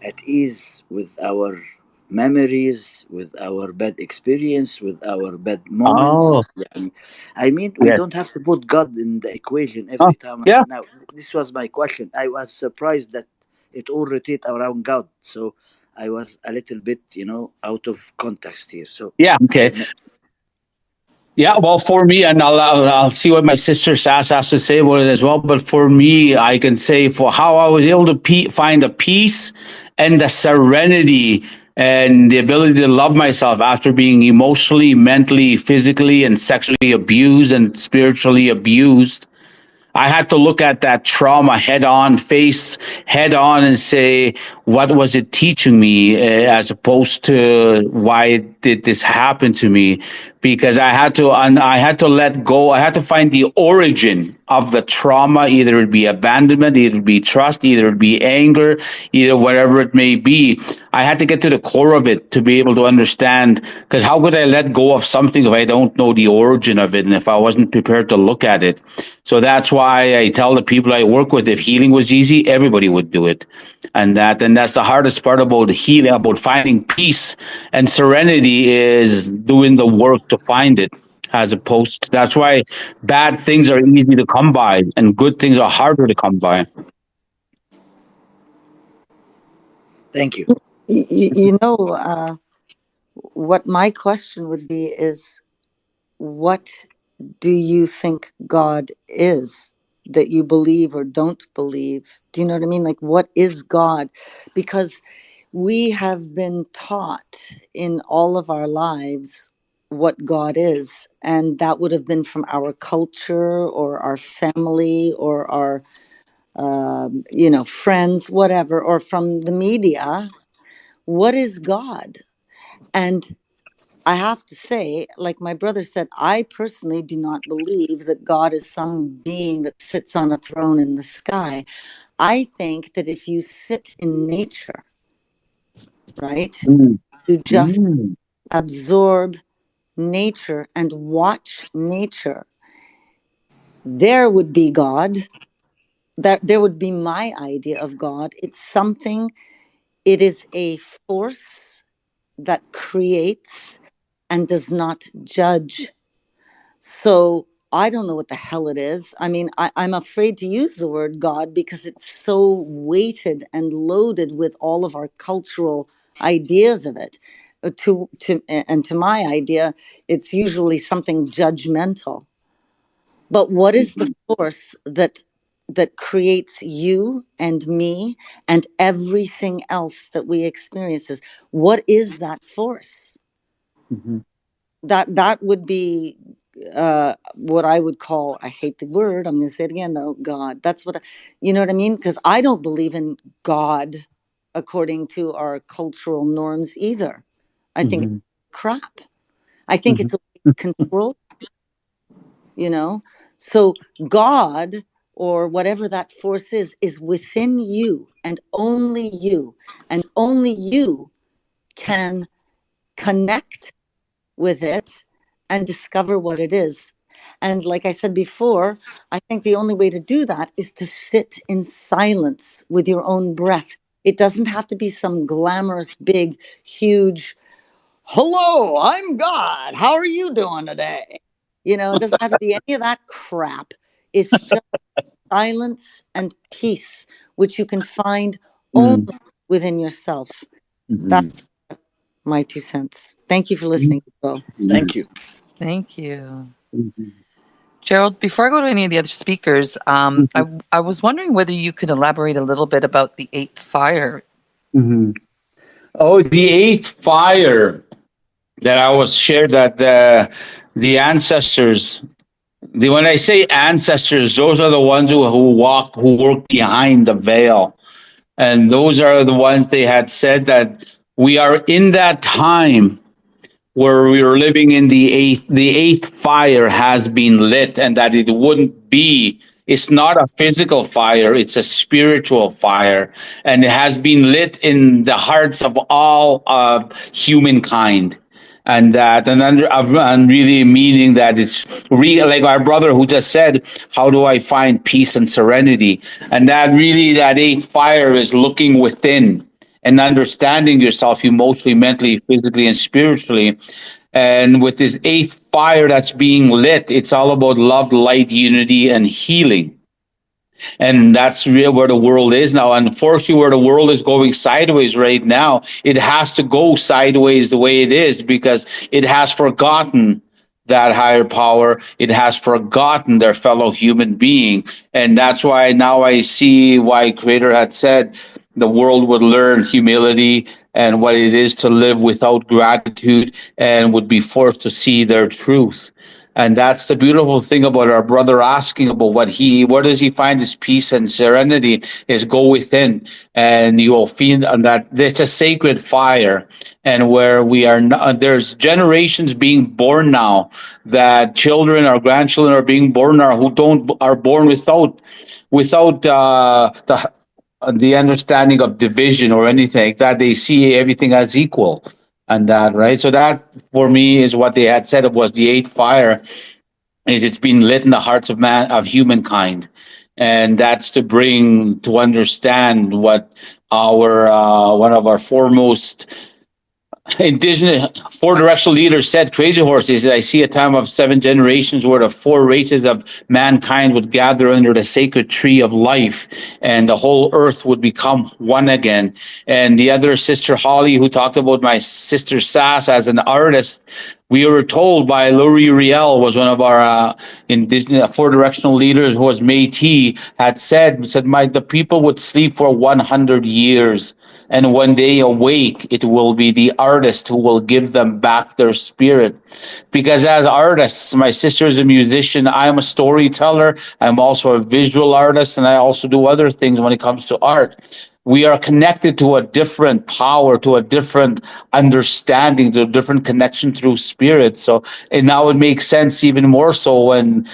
at ease with our memories, with our bad experience, with our bad Oh, moments? يعني, I mean, we yes. don't have to put God in the equation Oh, every time. yeah. Now, this was my question. I was surprised that it all rotate around God. So I was a little bit, out of context here. So Yeah. Okay. Yeah, well, for me, and I'll see what my sister Sass has to say about it as well. But for me, I can say for how I was able to find the peace and the serenity and the ability to love myself after being emotionally, mentally, physically, and sexually abused and spiritually abused. I had to look at that trauma head on, face head on, and say, what was it teaching me, as opposed to why did this happen to me? Because I had to let go. I had to find the origin of the trauma. Either it be abandonment, either it be trust, either it be anger, either whatever it may be. I had to get to the core of it to be able to understand. Because how could I let go of something if I don't know the origin of it and if I wasn't prepared to look at it? So that's why I tell the people I work with, if healing was easy, everybody would do it. And that's the hardest part about healing, about finding peace and serenity, is doing the work to find it. As opposed to, that's why bad things are easy to come by and good things are harder to come by. thank you. What my question would be is, what do you think God is, that you believe or don't believe? Do you know what I mean? Like, what is God? Because we have been taught in all of our lives what God is, and that would have been from our culture or our family or our friends, whatever, or from the media. What is God? And I have to say, like my brother said, I personally do not believe that God is some being that sits on a throne in the sky. I think that if you sit in nature, right, Mm. you just Mm. absorb nature and watch nature, there would be God. That there would be my idea of God. It's something, it is a force that creates and does not judge. So I don't know what the hell it is. I mean, I'm afraid to use the word God because it's so weighted and loaded with all of our cultural ideas of it. To my idea, it's usually something judgmental. But what is the force that creates you and me and everything else that we experiences? What is that force? Mhm. That would be what I would call, I hate the word, I'm going to say it again though, God. That's what you know what I mean? Because I don't believe in God according to our cultural norms either. I think it's Mhm. crap. I think Mhm. it's a control, you know? So God, or whatever that force is within you and only you can connect with it and discover what it is. And like I said before, I think the only way to do that is to sit in silence with your own breath. It doesn't have to be some glamorous, big, huge, hello, I'm God. How are you doing today? It doesn't have to be any of that crap. It's just silence and peace, which you can find only Mm. within yourself. Mhm. That's my 2 cents. Thank you for listening. Bo. Mhm. Thank you. Thank you. Mhm. Gerald, before I go to any of the other speakers, I was wondering whether you could elaborate a little bit about the eighth fire. Mhm. Oh, the eighth fire that I was shared, that the ancestors. When I say ancestors, those are the ones who work behind the veil. And those are the ones they had said that we are in that time where we were living in the eighth fire has been lit, and that it wouldn't be, it's not a physical fire, it's a spiritual fire, and it has been lit in the hearts of all of humankind. And that, and really meaning that it's real, like our brother who just said, how do I find peace and serenity? And that really, that eighth fire is looking within and understanding yourself emotionally, mentally, physically, and spiritually. And with this eighth fire that's being lit, it's all about love, light, unity, and healing. And that's really where the world is now. Unfortunately, where the world is going sideways right now, it has to go sideways the way it is because it has forgotten that higher power. It has forgotten their fellow human being. And that's why now I see why Creator had said the world would learn humility and what it is to live without gratitude and would be forced to see their truth. And that's the beautiful thing about our brother asking about where does he find his peace and serenity is go within, and you will feel that it's a sacred fire. And where we are not, there's generations being born now, that children or grandchildren are being born now who don't are born without the understanding of division or anything like that. They see everything as equal, and that, right? So that for me is what they had said. It was the eighth fire, is it's been lit in the hearts of humankind, and that's to understand what our one of our foremost indigenous four directional leaders said. Crazy Horse is, I see a time of seven generations where the four races of mankind would gather under the sacred tree of life, and the whole earth would become one again. And the other sister Holly, who talked about my sister Sass as an artist, we were told by Laurie Riel, was one of our indigenous four directional leaders, who was Métis, had said my the people would sleep for 100 years, and when they awake, it will be the artist who will give them back their spirit. Because as artists, my sister is a musician, I'm a storyteller, I'm also a visual artist, and I also do other things when it comes to art. We are connected to a different power, to a different understanding, to a different connection through spirit. So, and now it makes sense even more so when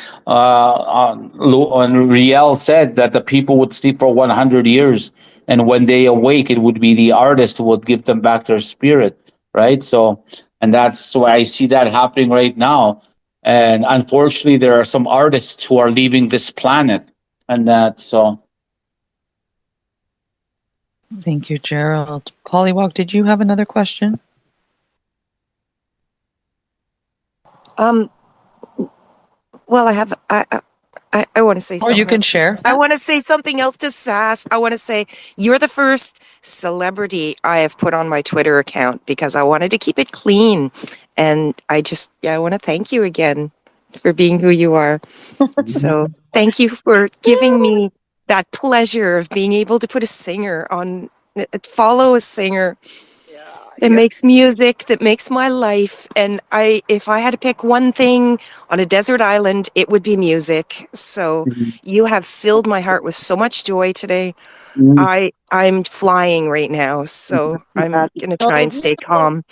Riel said that the people would sleep for 100 years, and when they awake, it would be the artist who would give them back their spirit, right? So, and that's why I see that happening right now. And unfortunately, there are some artists who are leaving this planet, and that so. Thank you, Gerald. Pollywog, did you have another question? Um, well, I want to say Or you something can else. share. I want to say something else to Sass. I want to say you're the first celebrity I have put on my Twitter account because I wanted to keep it clean. And I want to thank you again for being who you are. So thank you for giving me that pleasure of being able to put a singer on, follow a singer that makes music, that makes my life. And if I had to pick one thing on a desert island, it would be music. So you have filled my heart with so much joy today. I'm flying right now, so I'm That's gonna try so and stay beautiful. calm.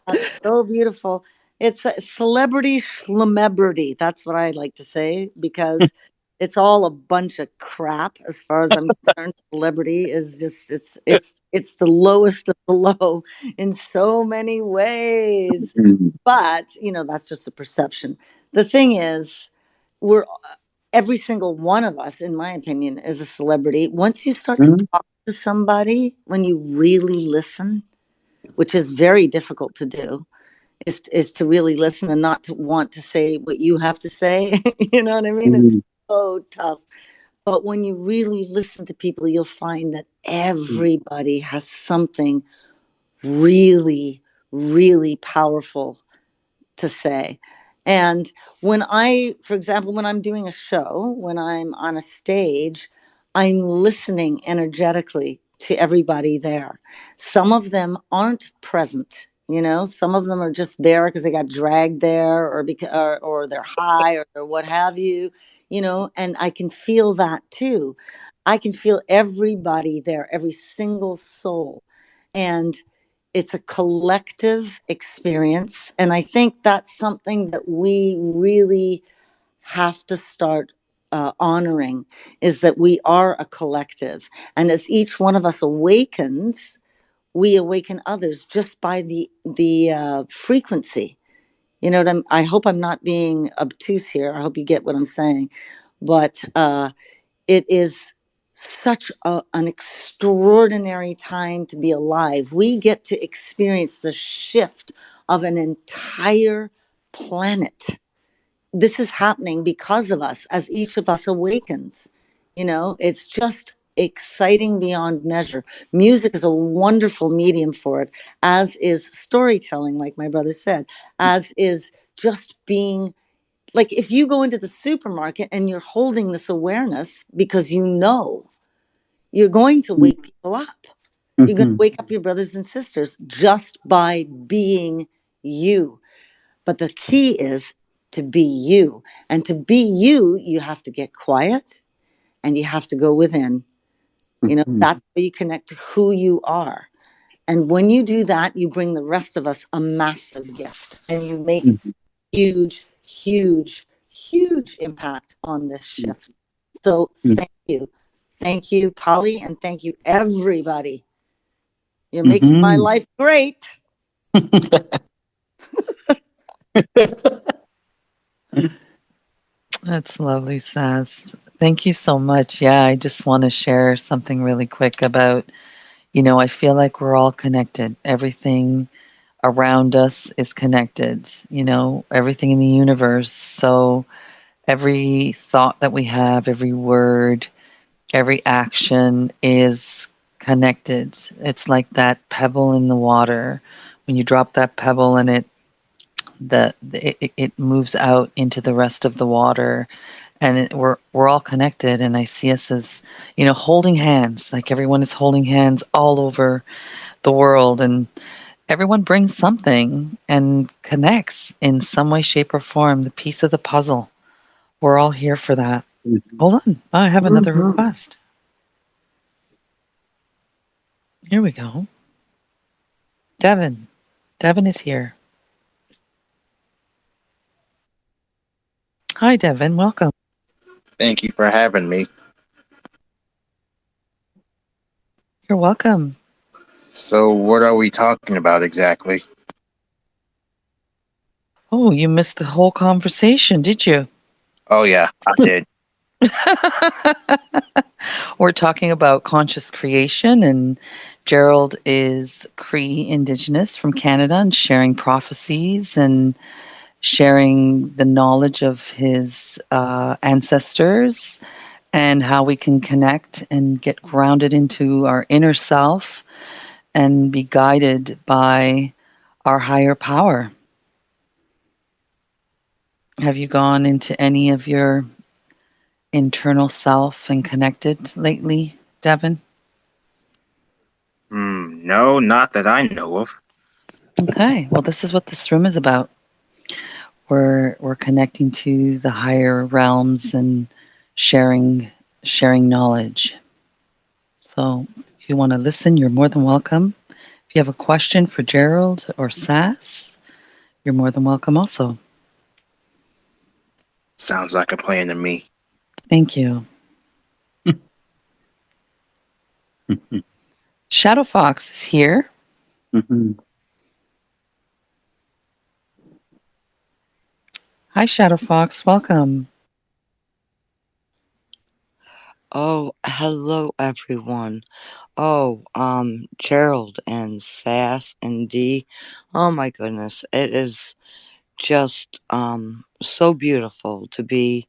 That's so beautiful. It's a celebrity schlemebrity. That's what I like to say because it's all a bunch of crap as far as I'm concerned. Celebrity is just it's the lowest of the low in so many ways. But, that's just a perception. The thing is, we're every single one of us, in my opinion, is a celebrity. Once you start to talk to somebody, when you really listen, which is very difficult to do, is to really listen and not to want to say what you have to say. You know what I mean? It's so tough. But when you really listen to people, you'll find that everybody has something really, really powerful to say. And for example, when I'm doing a show, when I'm on a stage, I'm listening energetically to everybody there. Some of them aren't present. Some of them are just there because they got dragged there, or because or they're high, or what have you. And I can feel that too. I can feel everybody there, every single soul. And it's a collective experience. And I think that's something that we really have to start honoring, is that we are a collective. And as each one of us awakens, we awaken others just by the frequency. You know what I hope I'm not being obtuse here. I hope you get what I'm saying. But it is such an extraordinary time to be alive. We get to experience the shift of an entire planet. This is happening because of us, as each of us awakens. It's just exciting beyond measure. Music is a wonderful medium for it, as is storytelling, like my brother said, as is just being, like, if you go into the supermarket and you're holding this awareness, because you're going to wake people up. You're going to Mhm. wake up your brothers and sisters just by being you. But the key is to be you. And to be you, you have to get quiet and you have to go within. Mhm. That's where you connect to who you are. And when you do that, you bring the rest of us a massive gift, and you make Mhm. huge, huge, huge impact on this shift. So Mhm. thank you. Thank you, Polly, and thank you, everybody. You're making my Mhm. life great. That's lovely, Sass. Thank you so much. Yeah, I just want to share something really quick about, I feel like we're all connected. Everything around us is connected, everything in the universe. So every thought that we have, every word, every action is connected. It's like that pebble in the water. When you drop that pebble and it moves out into the rest of the water, and we're all connected. And I see us as, holding hands, like everyone is holding hands all over the world, and everyone brings something and connects in some way, shape, or form, the piece of the puzzle. We're all here for that. Hold on, I have another Mm-hmm. request. Here we go. Devin. Devin is here. Hi, Devin. Welcome. Thank you for having me. You're welcome. So, what are we talking about exactly? Oh, you missed the whole conversation, did you? Oh, yeah, I did. We're talking about conscious creation, and Gerald is Cree Indigenous from Canada and sharing prophecies and sharing the knowledge of his ancestors and how we can connect and get grounded into our inner self and be guided by our higher power. Have you gone into any of your internal self and connected lately, Devin? No, not that I know of. Okay, well, this is what this room is about. We're connecting to the higher realms and sharing knowledge. So, if you want to listen, you're more than welcome. If you have a question for Gerald or Sass, you're more than welcome also. Sounds like a plan to me. Thank you. Shadow Fox is here. Mhm. Hi, Shadow Fox. Welcome. Oh, hello everyone. Oh, Gerald and Sass and Dee. Oh my goodness. It is just so beautiful to be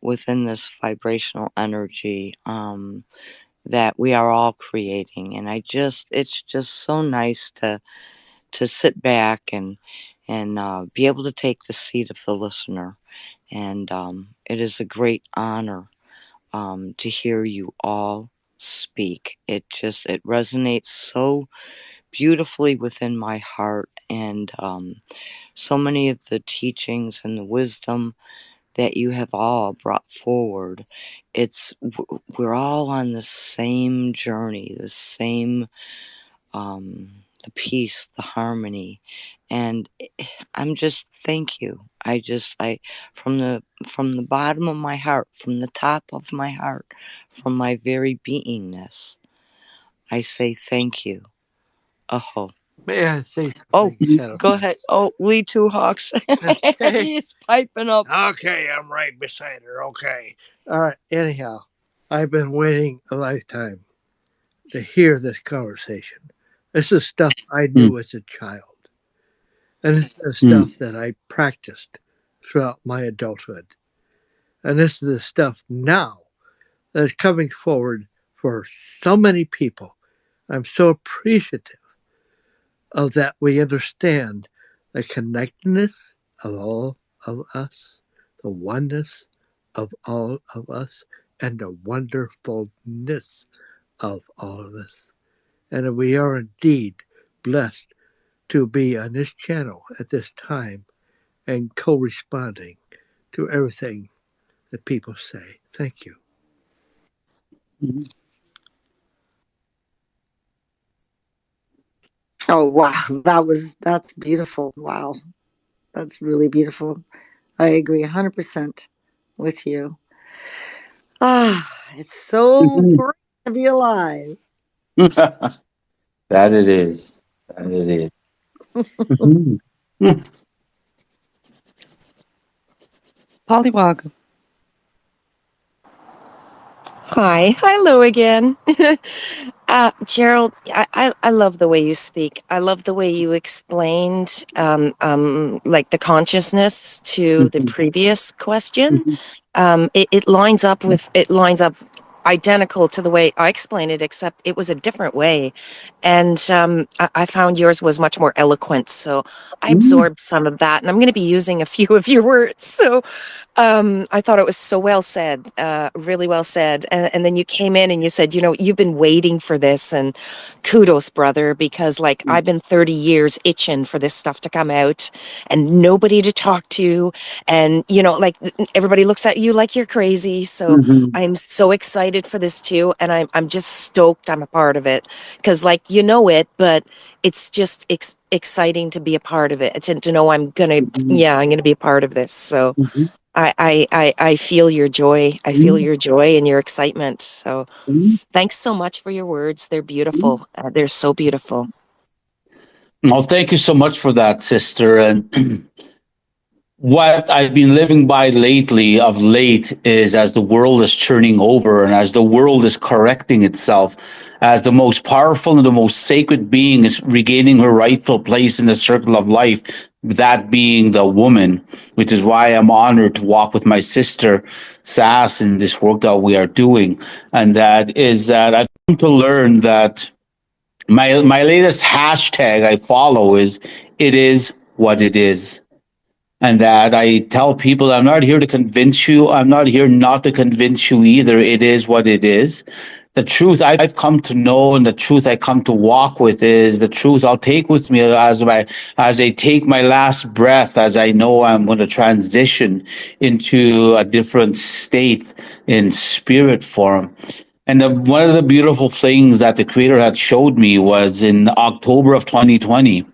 within this vibrational energy that we are all creating. And it's just so nice to sit back and be able to take the seat of the listener. And it is a great honor to hear you all speak. It resonates so beautifully within my heart, and so many of the teachings and the wisdom that you have all brought forward. We're all on the same journey, the same, the peace, the harmony, and I'm just thank you. I from the bottom of my heart, from the top of my heart, from my very beingness, I say thank you. Oh, May I say oh, something, Shadow? go ahead. Oh, Lee Two Hawks, Okay. he's piping up. Okay, I'm right beside her. Okay. All right. Anyhow, I've been waiting a lifetime to hear this conversation. This is stuff I knew as a child, and it's the stuff that I practiced throughout my adulthood. And this is the stuff now that's coming forward for so many people. I'm so appreciative of that we understand the connectedness of all of us, the oneness of all of us, and the wonderfulness of all of us. And that we are indeed blessed to be on this channel at this time and co-responding to everything that people say. Thank you. Oh wow, that's beautiful. Wow, that's really beautiful. I agree 100% with you. Ah, it's so great to be alive. That it is. That it is. Mhm. Pollywog. Hi, hello again. Gerald, I love the way you speak. I love the way you explained, like the consciousness to the Mhm. previous question. Mhm. It lines up identical to the way I explained it, except it was a different way. And I found yours was much more eloquent. So I Mhm. absorbed some of that, and I'm going to be using a few of your words. So I thought it was so well said, really well said. And then you came in and you said, you've been waiting for this, and kudos, brother, because like I've been 30 years itching for this stuff to come out and nobody to talk to. And, like everybody looks at you like you're crazy. So Mhm. I'm so excited for this too. And I'm just stoked I'm a part of it because like, it, but it's just exciting to be a part of it, to know Mhm. I'm going to be a part of this. So Mhm. I feel your joy. I feel Mhm. your joy and your excitement. So Mhm. thanks so much for your words. They're Mhm. beautiful. They're so beautiful. Well, thank you so much for that, sister. And what I've been living by lately, of late, is as the world is turning over and as the world is correcting itself, as the most powerful and the most sacred being is regaining her rightful place in the circle of life, that being the woman, which is why I'm honored to walk with my sister, Sass, in this work that we are doing. And that is that I've come to learn that my latest hashtag I follow is "It is what it is." And that I tell people, I'm not here to convince you. I'm not here not to convince you either. It is what it is. The truth I've come to know and the truth I come to walk with is the truth I'll take with me as I take my last breath, as I know I'm going to transition into a different state in spirit form. And one of the beautiful things that the creator had showed me was in October of 2020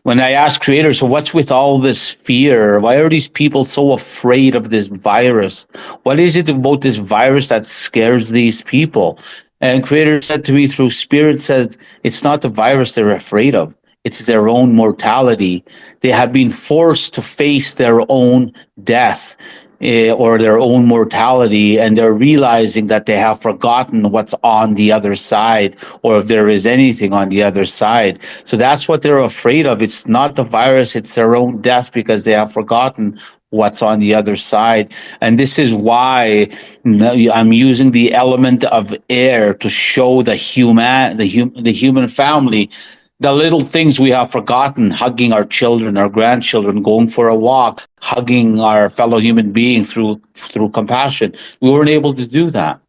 when I asked creators, so what's with all this fear? Why are these people so afraid of this virus? What is it about this virus that scares these people? And creator said to me through spirit said, it's not the virus they're afraid of. It's their own mortality. They have been forced to face their own death or their own mortality, and they're realizing that they have forgotten what's on the other side, or if there is anything on the other side. So that's what they're afraid of. It's not the virus, it's their own death because they have forgotten what's on the other side. And this is why I'm using the element of air to show the human family, the little things we have forgotten, hugging our children, our grandchildren, going for a walk, hugging our fellow human being through compassion. We weren't able to do that.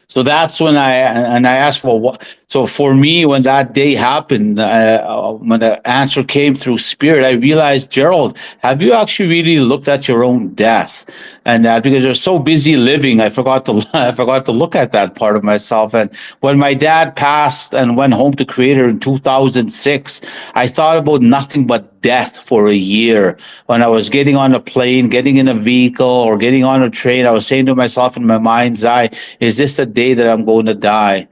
So that's when I asked, well, what? So for me, when that day happened, when the answer came through spirit, I realized, Gerald, have you actually really looked at your own death? And that because you're so busy living, I forgot to I forgot to look at that part of myself. And when my dad passed and went home to Creator in 2006, I thought about nothing but death for a year. When I was getting on a plane, getting in a vehicle, or getting on a train, I was saying to myself in my mind's eye, is this the day that I'm going to die?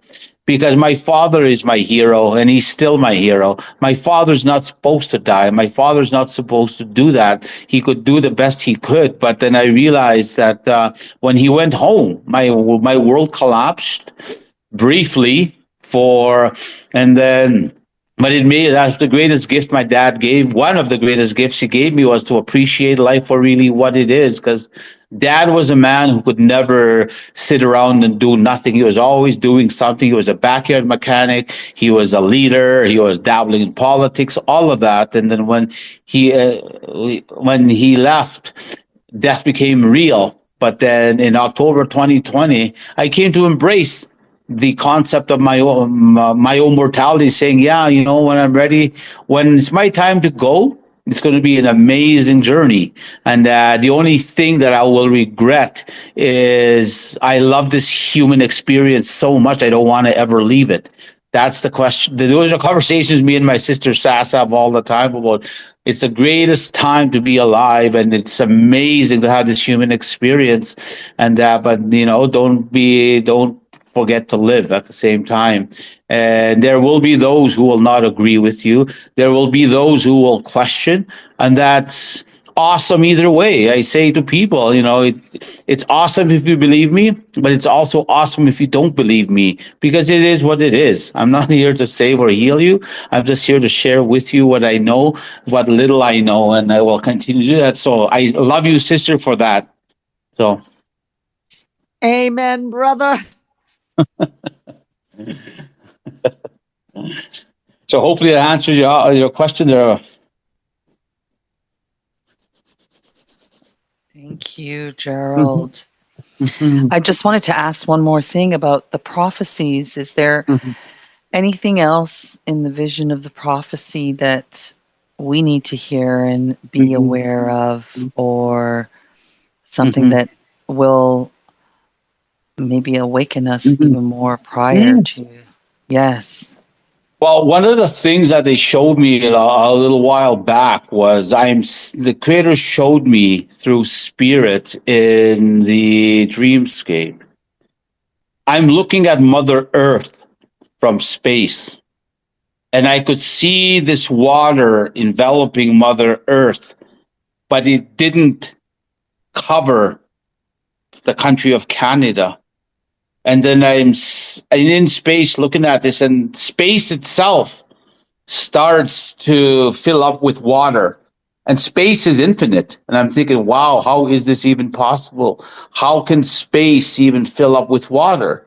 Because my father is my hero and he's still my hero. My father's not supposed to die. My father's not supposed to do that. He could do the best he could. But then I realized that when he went home, my world collapsed briefly for, and then but it made that's the greatest gift my dad gave. One of the greatest gifts he gave me was to appreciate life for really what it is. Because dad was a man who could never sit around and do nothing. He was always doing something. He was a backyard mechanic. He was a leader. He was dabbling in politics, all of that. And then he when he left, death became real. But then in October 2020, I came to embrace the concept of my own mortality, saying, yeah, you know, when I'm ready, when it's my time to go, it's going to be an amazing journey. And the only thing that I will regret is I love this human experience so much, I don't want to ever leave it. That's the question. Those are conversations me and my sister Sass have all the time about. It's the greatest time to be alive, and it's amazing to have this human experience. And but you know, don't forget to live at the same time. And there will be those who will not agree with you. There will be those who will question, and that's awesome either way. I say to people, you know, it's awesome if you believe me, but it's also awesome if you don't believe me, because it is what it is. I'm not here to save or heal you. I'm just here to share with you what I know, what little I know, and I will continue to do that. So I love you, sister, for that. So Amen, brother. so hopefully that answers your question there. Thank you, Mhm, Gerald. mhm, I just wanted to ask one more thing about the prophecies. Is there mhm, anything else in the vision of the prophecy that we need to hear and be mhm, aware of, or something mhm, that will maybe awaken us mhm. even more prior Mm. to? Yes. Well, one of the things that they showed me a little while back was the creator showed me through spirit in the dreamscape. I'm looking at Mother Earth from space, and I could see this water enveloping Mother Earth, but it didn't cover the country of Canada. And then I'm in space looking at this, and space itself starts to fill up with water. And space is infinite. And I'm thinking, wow, how is this even possible? How can space even fill up with water?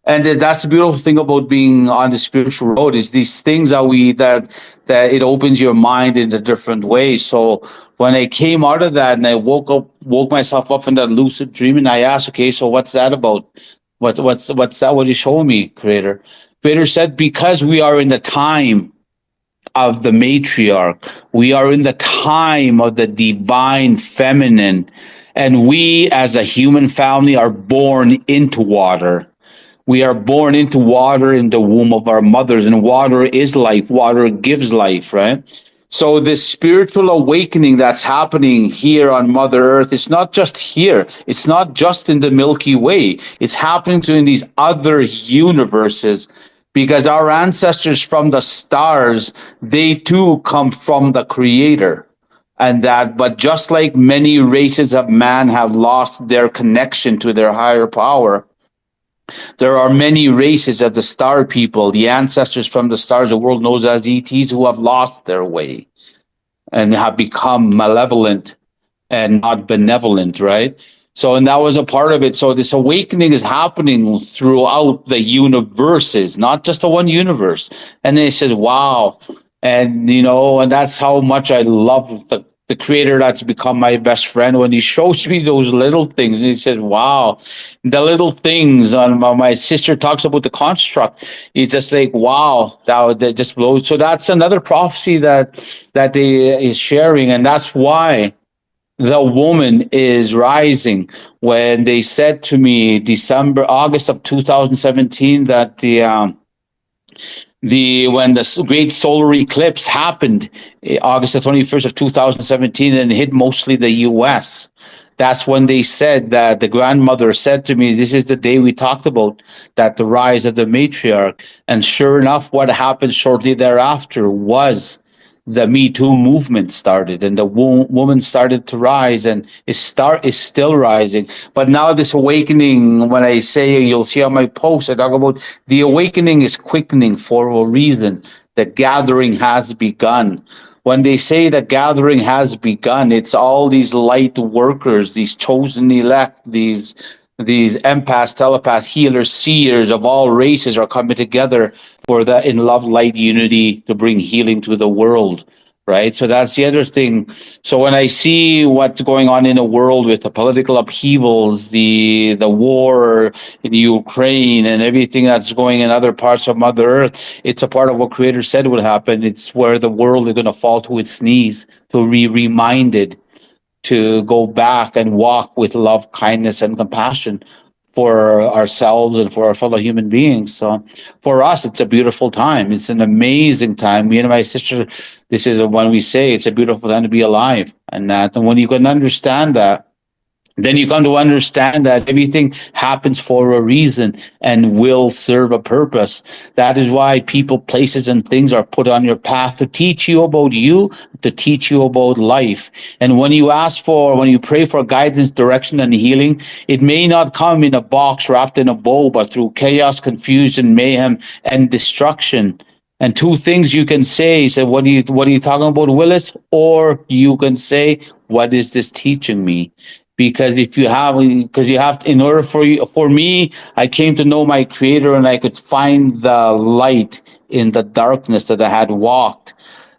And that's the beautiful thing about being on the spiritual road is these things that it opens your mind in a different way. So when I came out of that and I woke myself up in that lucid dream, and I asked, okay, so what's that about? What's that? What you showing me, Creator? Creator said, because we are in the time of the matriarch, we are in the time of the divine feminine, and we as a human family are born into water. We are born into water in the womb of our mothers, and water is life. Water gives life, right? So this spiritual awakening that's happening here on Mother Earth, it's not just here. It's not just in the Milky Way. It's happening to in these other universes, because our ancestors from the stars, they too come from the Creator. And that, but just like many races of man have lost their connection to their higher power, there are many races of the star people, the ancestors from the stars the world knows as ETs, who have lost their way and have become malevolent and not benevolent, right? So, and that was a part of it. So, this awakening is happening throughout the universes, not just the one universe. And it says, wow. And, you know, and that's how much I love the creator that's become my best friend, when he shows me those little things, and he says, wow, the little things. On my sister talks about the construct. It's just like, wow, that just blows. So that's another prophecy that they is sharing, and that's why the woman is rising. When they said to me August of 2017, that the when the great solar eclipse happened, August the 21st of 2017, and hit mostly the US. That's when they said that the grandmother said to me, this is the day we talked about, that the rise of the matriarch. And sure enough, what happened shortly thereafter was the Me Too movement started, and the woman started to rise, and is still rising. But now this awakening, when I say, you'll see on my post, I talk about the awakening is quickening for a reason. The gathering has begun. When they say the gathering has begun, it's all these light workers, these chosen elect, these empaths, telepaths, healers, seers of all races are coming together for the in love, light, unity to bring healing to the world. Right. So that's the other thing. So when I see what's going on in the world with the political upheavals, the war in Ukraine, and everything that's going in other parts of Mother Earth, it's a part of what Creator said would happen. It's where the world is going to fall to its knees to be reminded to go back and walk with love, kindness, and compassion for ourselves and for our fellow human beings. So for us, it's a beautiful time. It's an amazing time. Me and my sister, this is when we say it's a beautiful time to be alive. And when you can understand that, then you come to understand that everything happens for a reason and will serve a purpose. That is why people, places, and things are put on your path to teach you, to teach you about life. And when you pray for guidance, direction, and healing, it may not come in a box wrapped in a bow, but through chaos, confusion, mayhem, and destruction. And two things you can say. So what are you talking about, Willis? Or you can say, what is this teaching me? Because you have, in order for me, I came to know my creator, and I could find the light in the darkness that I had walked.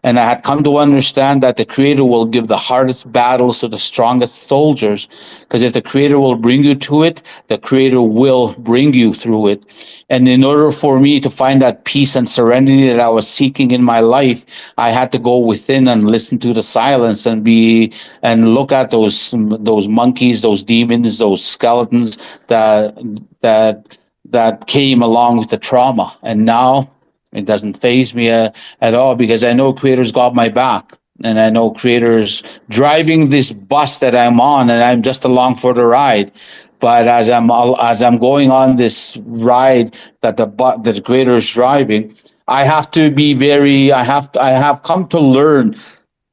And I had come to understand that the creator will give the hardest battles to the strongest soldiers, because if the creator will bring you to it, the creator will bring you through it. And in order for me to find that peace and serenity that I was seeking in my life, I had to go within and listen to the silence and look at those monkeys, those demons, those skeletons that that came along with the trauma. And now it doesn't phase me at all, because I know Creator's got my back. And I know Creator's driving this bus that I'm on, and I'm just along for the ride. But as I'm going on this ride that the Creator is driving, I have to be very. I have come to learn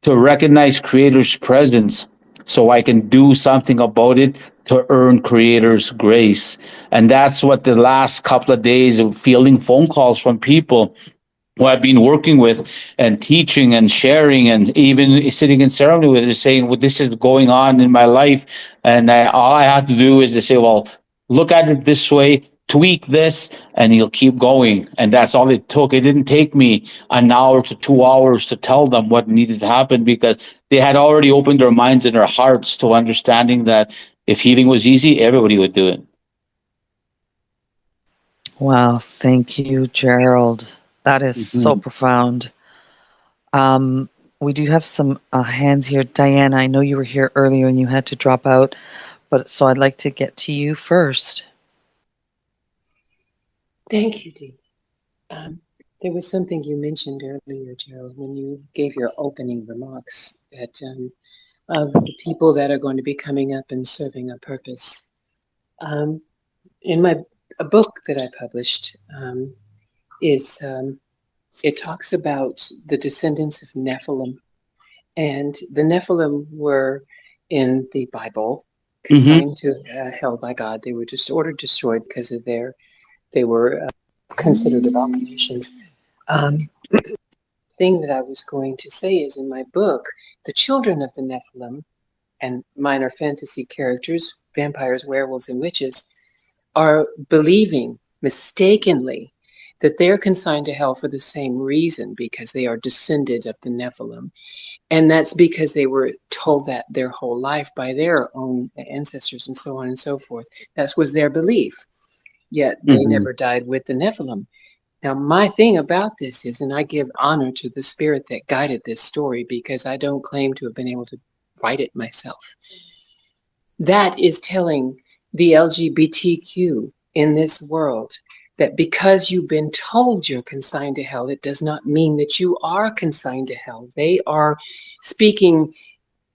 to recognize Creator's presence, so I can do something about it to earn Creator's grace. And that's what the last couple of days of fielding phone calls from people who I've been working with and teaching and sharing and even sitting in ceremony with is saying, well, this is going on in my life. And all I have to do is to say, well, look at it this way, tweak this, and you'll keep going. And that's all it took. It didn't take me an hour to 2 hours to tell them what needed to happen, because they had already opened their minds and their hearts to understanding that if healing was easy, everybody would do it. Wow, thank you, Gerald. That is so Mhm. profound. Um, we do have some hands here. Diana, I know you were here earlier and you had to drop out, but so I'd like to get to you first. Thank you, Dee. There was something you mentioned earlier, Gerald, when you gave your opening remarks that of the people that are going to be coming up and serving a purpose. Um, in a book that I published, is it talks about the descendants of Nephilim, and the Nephilim were in the Bible Mhm. consigned to hell by God. They were just ordered destroyed because of they were considered abominations. Um, thing that I was going to say is in my book, the children of the Nephilim and minor fantasy characters, vampires, werewolves, and witches, are believing mistakenly that they're consigned to hell for the same reason, because they are descended of the Nephilim. And that's because they were told that their whole life by their own ancestors and so on and so forth. That was their belief. Yet they never died with the Nephilim. Now, my thing about this is, and I give honor to the spirit that guided this story, because I don't claim to have been able to write it myself. That is telling the LGBTQ in this world that because you've been told you're consigned to hell, it does not mean that you are consigned to hell. They are speaking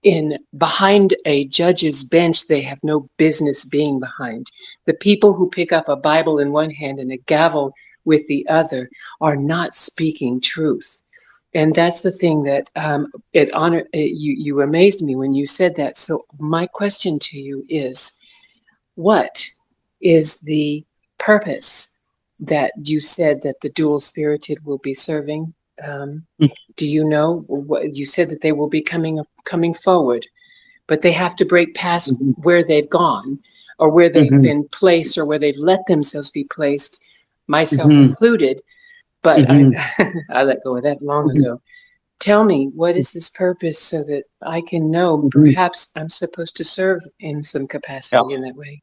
in behind a judge's bench they have no business being behind. The people who pick up a Bible in one hand and a gavel with the other are not speaking truth. And that's the thing that you amazed me when you said that. So my question to you is, what is the purpose that you said that the dual spirited will be serving? Do you know what you said, that they will be coming forward, but they have to break past where they've gone, or where they've been placed, or where they've let themselves be placed, myself included. But I let go of that long ago. Tell me, what is this purpose, so that I can know perhaps I'm supposed to serve in some capacity in that way?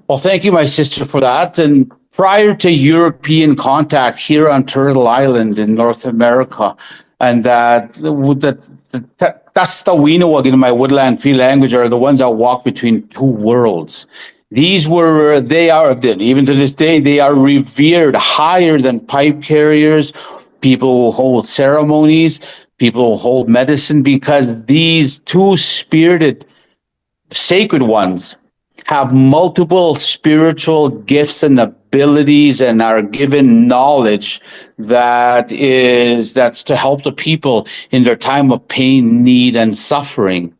Well, thank you, my sister, for that. And prior to European contact here on Turtle Island in North America, and that's the Wienerwag in my Woodland Cree language, are the ones that walk between two worlds. They are, even to this day, they are revered higher than pipe carriers, people who hold ceremonies, people who hold medicine, because these two spirited sacred ones have multiple spiritual gifts and abilities, and are given knowledge that's to help the people in their time of pain, need, and suffering.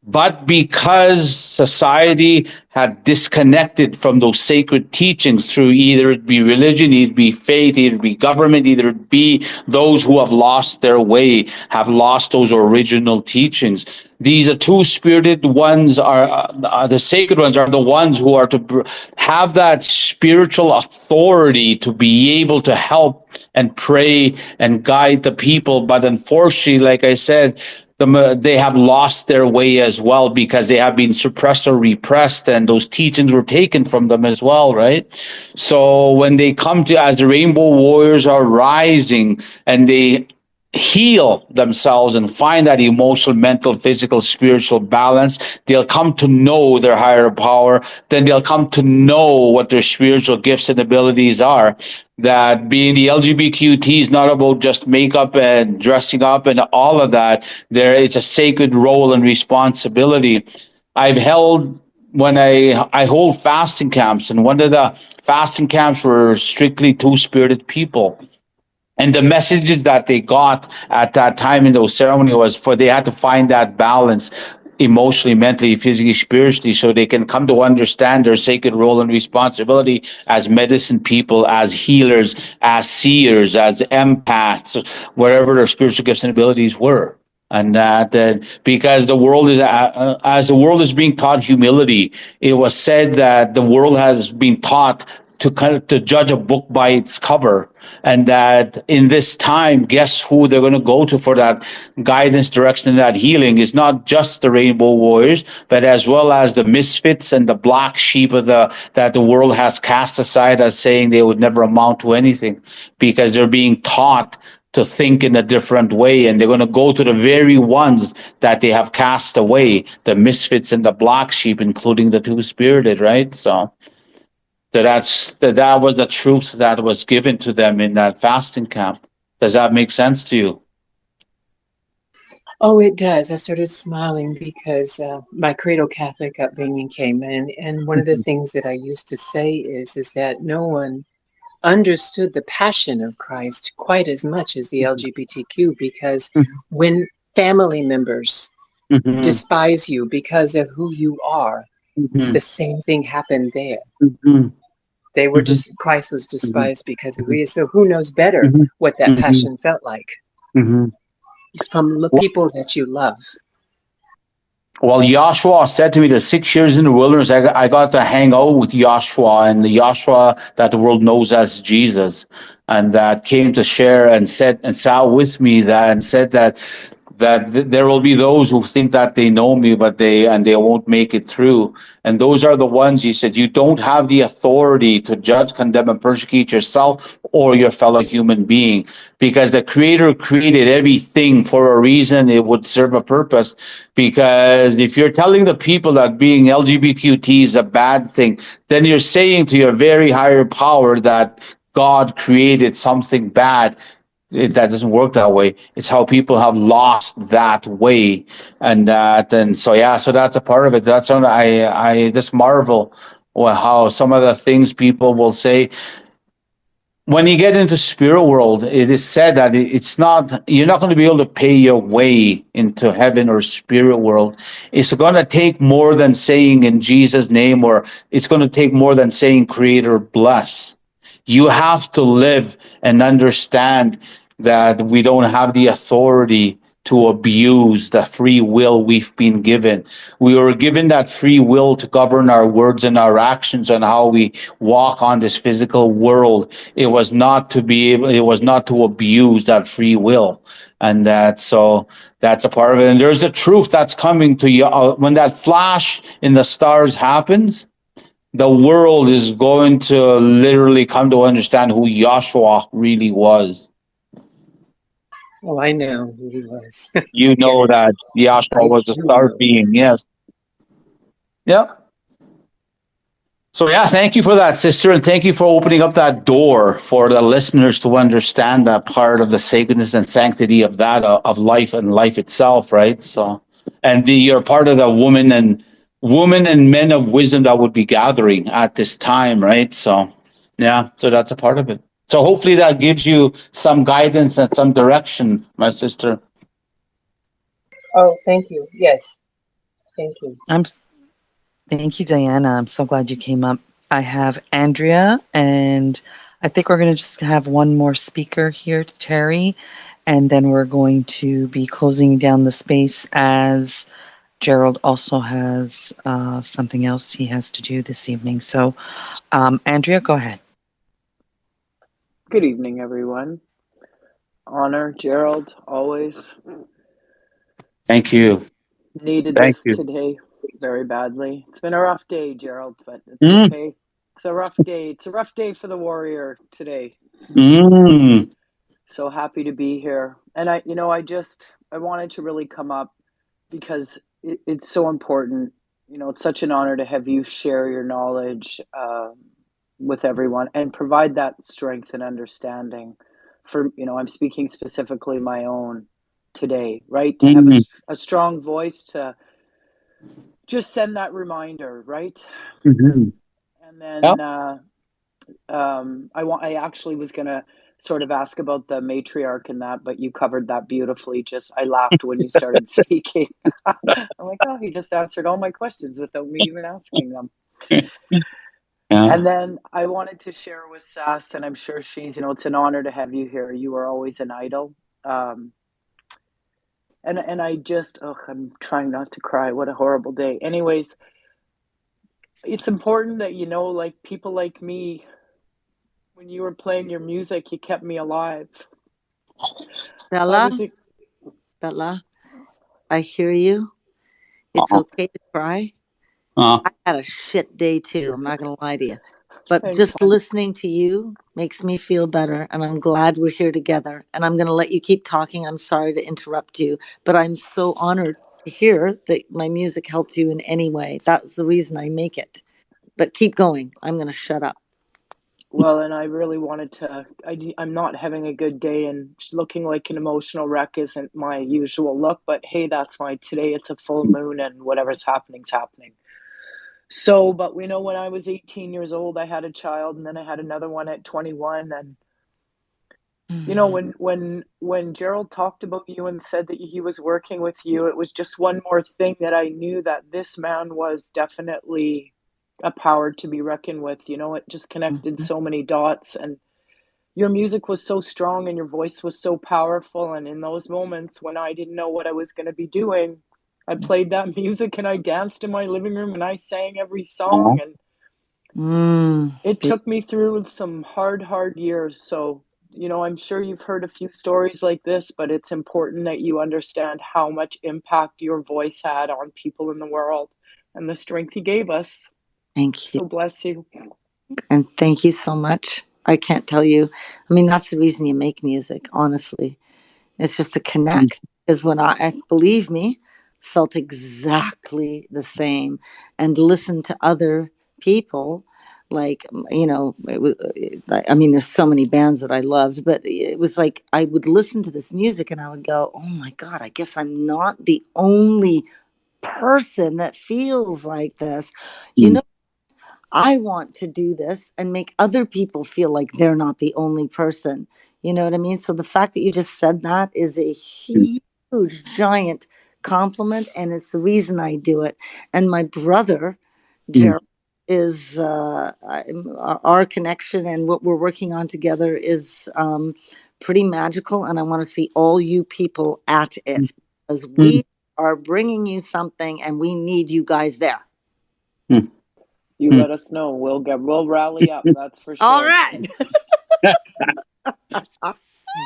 But because society had disconnected from those sacred teachings through either it be religion, either it be faith, either it be government, either it be those who have lost their way, have lost those original teachings. These are two spirited ones, are the sacred ones, are the ones who are to have that spiritual authority to be able to help and pray and guide the people. But unfortunately, like I said, they have lost their way as well, because they have been suppressed or repressed, and those teachings were taken from them as well, right? So when they come to, as the Rainbow Warriors are rising and they heal themselves and find that emotional, mental, physical, spiritual balance, they'll come to know their higher power. Then they'll come to know what their spiritual gifts and abilities are. That being the LGBTQT is not about just makeup and dressing up and all of that. It's a sacred role and responsibility. I've held when I hold fasting camps, and one of the fasting camps were strictly two-spirited people. And the messages that they got at that time in those ceremony was they had to find that balance emotionally, mentally, physically, spiritually, so they can come to understand their sacred role and responsibility as medicine people, as healers, as seers, as empaths, whatever their spiritual gifts and abilities were. And that because the world is, as the world is being taught humility, it was said that the world has been taught to judge a book by its cover, and that in this time, guess who they're going to go to for that guidance, direction, and that healing is not just the Rainbow Warriors, but as well as the misfits and the black sheep that the world has cast aside as saying they would never amount to anything, because they're being taught to think in a different way, and they're going to go to the very ones that they have cast away, the misfits and the black sheep, including the two-spirited, right? So that was the truth that was given to them in that fasting camp. Does that make sense to you? Oh, it does. I started smiling because my cradle Catholic upbringing came in, and one of the things that I used to say is that no one understood the passion of Christ quite as much as the LGBTQ, because when family members despise you because of who you are, the same thing happened there. They were just, Christ was despised because of who he is. So who knows better what that passion felt like from the people that you love? Well, Joshua said to me the 6 years in the wilderness, I got to hang out with Joshua, and the Joshua that the world knows as Jesus, and that came to share and said and sat with me that and said that there will be those who think that they know me, but they won't make it through. And those are the ones, he said, you don't have the authority to judge, condemn, and persecute yourself or your fellow human being, because the Creator created everything for a reason. It would serve a purpose. Because if you're telling the people that being LGBTQT is a bad thing, then you're saying to your very higher power that God created something bad. That doesn't work that way. It's how people have lost that way, and so yeah, so that's a part of it. That's what I just marvel how some of the things people will say when you get into spirit world. It is said that it's not, you're not going to be able to pay your way into heaven or spirit world. It's going to take more than saying in Jesus name, or it's going to take more than saying creator bless. You have to live and understand that we don't have the authority to abuse the free will we've been given. We were given that free will to govern our words and our actions and how we walk on this physical world. It was not to be able, it was not to abuse that free will. And that's a part of it. And there's a truth that's coming to you. When that flash in the stars happens, the world is going to literally come to understand who Joshua really was. Oh, I know who he was. You know Yes, that Joshua I was a do star know. being, yes. Yep. So yeah, thank you for that, sister, and thank you for opening up that door for the listeners to understand that part of the sacredness and sanctity of that of life and life itself, right? So, and you're part of the woman and men of wisdom that would be gathering at this time, right? So, yeah, so that's a part of it. So hopefully that gives you some guidance and some direction, my sister. Oh, thank you. Yes, thank you. I'm Thank you, Diana. I'm so glad you came up. I have Andrea, and I think we're going to just have one more speaker here, Terry, and then we're going to be closing down the space as Gerald also has something else he has to do this evening. So, Andrea, go ahead. Good evening, everyone. Honor, Gerald, always Thank you. needed Thank this you. today very badly. It's been a rough day, Gerald, but it's Mm, okay. It's a rough day. It's a rough day for the warrior today. mm, So happy to be here. And I wanted to really come up because it's so important. It's such an honor to have you share your knowledge with everyone and provide that strength and understanding for, I'm speaking specifically my own today, right? To have mm, a strong voice to just send that reminder, right? mhm. And Yep. then I actually was going to sort of ask about the matriarch and that, but you covered that beautifully. Just I laughed when you started speaking. I'm like, oh, he just answered all my questions without me even asking them. Yeah. And then I wanted to share with Sass, and I'm sure it's an honor to have you here. You are always an idol. Um, and I just, I'm trying not to cry. What a horrible day. Anyways, it's important that, like people like me, when you were playing your music, you kept me alive. I Bella, was, Bella, I hear you. It's Uh, okay to cry. uh, I had a shit day too. I'm not going to lie to you. But thanks, just hon. listening to you makes me feel better. And I'm glad we're here together. And I'm going to let you keep talking. I'm sorry to interrupt you, but I'm so honored to hear that my music helped you in any way. That's the reason I make it. But keep going. I'm going to shut up. Well, and I really wanted to. I'm not having a good day, and looking like an emotional wreck isn't my usual look. But hey, that's my today. It's a full moon, and whatever's happening's happening. So, but we know when I was 18 years old, I had a child, and then I had another one at 21. And when Gerald talked about you and said that he was working with you, it was just one more thing that I knew that this man was definitely a power to be reckoned with. It just connected Mhm. so many dots, and your music was so strong and your voice was so powerful. And in those moments when I didn't know what I was going to be doing, I played that music and I danced in my living room and I sang every Oh, song, and Mm, it took me through some hard years. So, I'm sure you've heard a few stories like this, but it's important that you understand how much impact your voice had on people in the world and the strength he gave us. thank you. So bless you. And thank you so much. I can't tell you. I mean, that's the reason you make music, honestly. It's just to mm, connect. Because when believe me, felt exactly the same and listened to other people. Like, it was, I mean, there's so many bands that I loved, but it was like I would listen to this music and I would go, oh my God, I guess I'm not the only person that feels like this. You mm, know, I want to do this and make other people feel like they're not the only person. You know what I mean? So the fact that you just said that is a mm, huge, giant compliment. And it's the reason I do it. And my brother, mm, Gerald, is our connection and what we're working on together is pretty magical. And I want to see all you people at mm, it because mm, we are bringing you something and we need you guys there. mm, You mm. let us know. We'll rally up, that's for All sure. right. And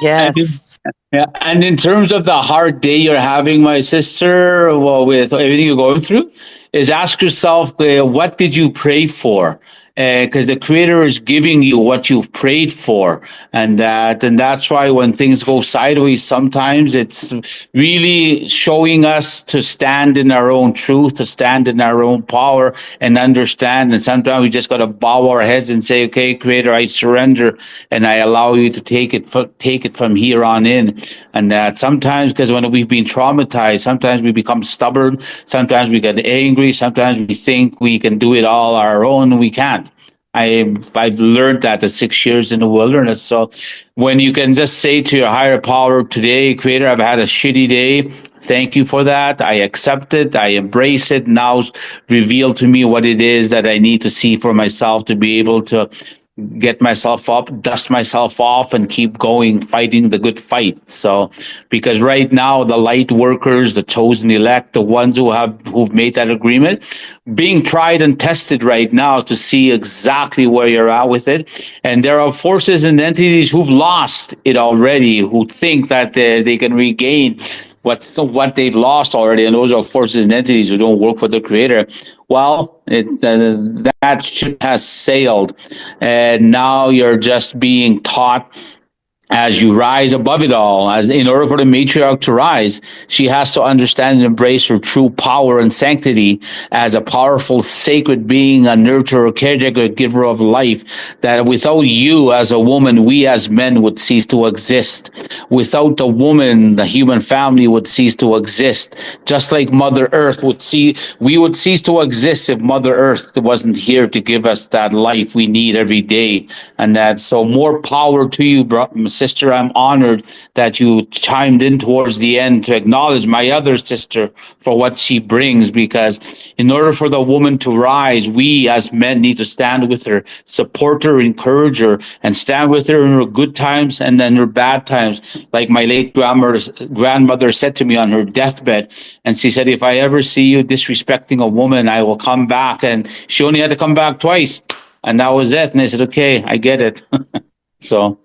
Yes. yeah, and in terms of the hard day you're having, my sister, well, with everything you're going through, is ask yourself, what did you pray for? Because the Creator is giving you what you've prayed for, and that's why when things go sideways, sometimes it's really showing us to stand in our own truth, to stand in our own power, and understand. And sometimes we just got to bow our heads and say, "Okay, Creator, I surrender, and I allow you to take it from here on in." And that sometimes, because when we've been traumatized, sometimes we become stubborn, sometimes we get angry, sometimes we think we can do it all our own, and we can't. I've learned that the 6 years in the wilderness. So when you can just say to your higher power, today, Creator, I've had a shitty day. Thank you for that. I accept it. I embrace it. Now reveal to me what it is that I need to see for myself to be able to get myself up, dust myself off, and keep going, fighting the good fight. So, because right now, the light workers, the chosen elect, the ones who've made that agreement, being tried and tested right now to see exactly where you're at with it. And there are forces and entities who've lost it already, who think that they can regain what they've lost already, and those are forces and entities who don't work for the Creator. Well, that ship has sailed, and now you're just being taught as you rise above it all. As in order for the matriarch to rise, she has to understand and embrace her true power and sanctity as a powerful sacred being, a nurturer, caretaker, giver of life. That without you as a woman, we as men would cease to exist. Without the woman, the human family would cease to exist. Just like Mother Earth we would cease to exist if Mother Earth wasn't here to give us that life we need every day. And that, so more power to you, sister. I'm honored that you chimed in towards the end to acknowledge my other sister for what she brings, because in order for the woman to rise, we as men need to stand with her, support her, encourage her, and stand with her in her good times and then her bad times. Like my late grandmother said to me on her deathbed, and she said, if I ever see you disrespecting a woman, I will come back. And she only had to come back twice, and that was it. And I said, okay, I get it. So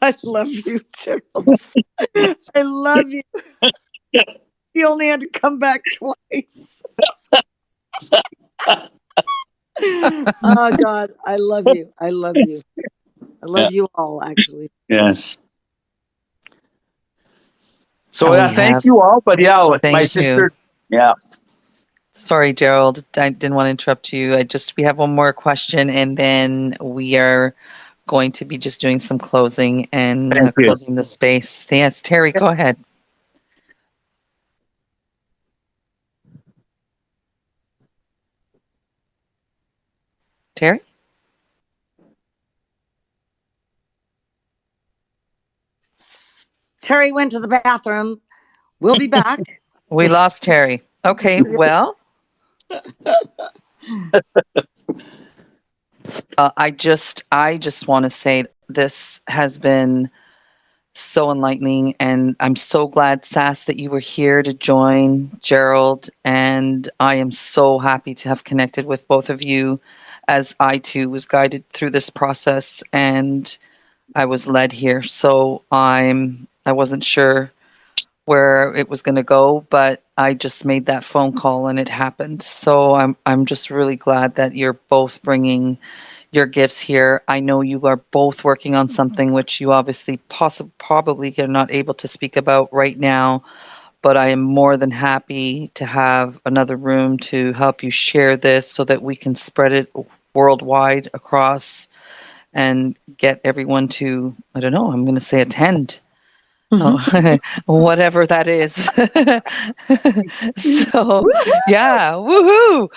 I love you, Gerald. I love you. You only had to come back twice. Oh God, I love you. I love you. I yeah, love you all, actually. yes. So And we yeah, thank have, you all. But yeah, my thank you. sister, yeah. Sorry, Gerald. I didn't want to interrupt you. We have one more question and then we are going to be just doing some closing and Thank you. closing the space. Yes, Terry, go ahead. Terry? Terry went to the bathroom. We'll be back. We lost Terry. Okay, well, I just want to say this has been so enlightening. And I'm so glad, Sass, that you were here to join Gerald. And I am so happy to have connected with both of you, as I too was guided through this process and I was led here. So I wasn't sure where it was going to go, but I just made that phone call and it happened. So I'm just really glad that you're both bringing your gifts here. I know you are both working on something which you obviously probably are not able to speak about right now, but I am more than happy to have another room to help you share this so that we can spread it worldwide across and get everyone to, I don't know, I'm going to say attend. Mhm. Oh, whatever that is. So, yeah, woohoo.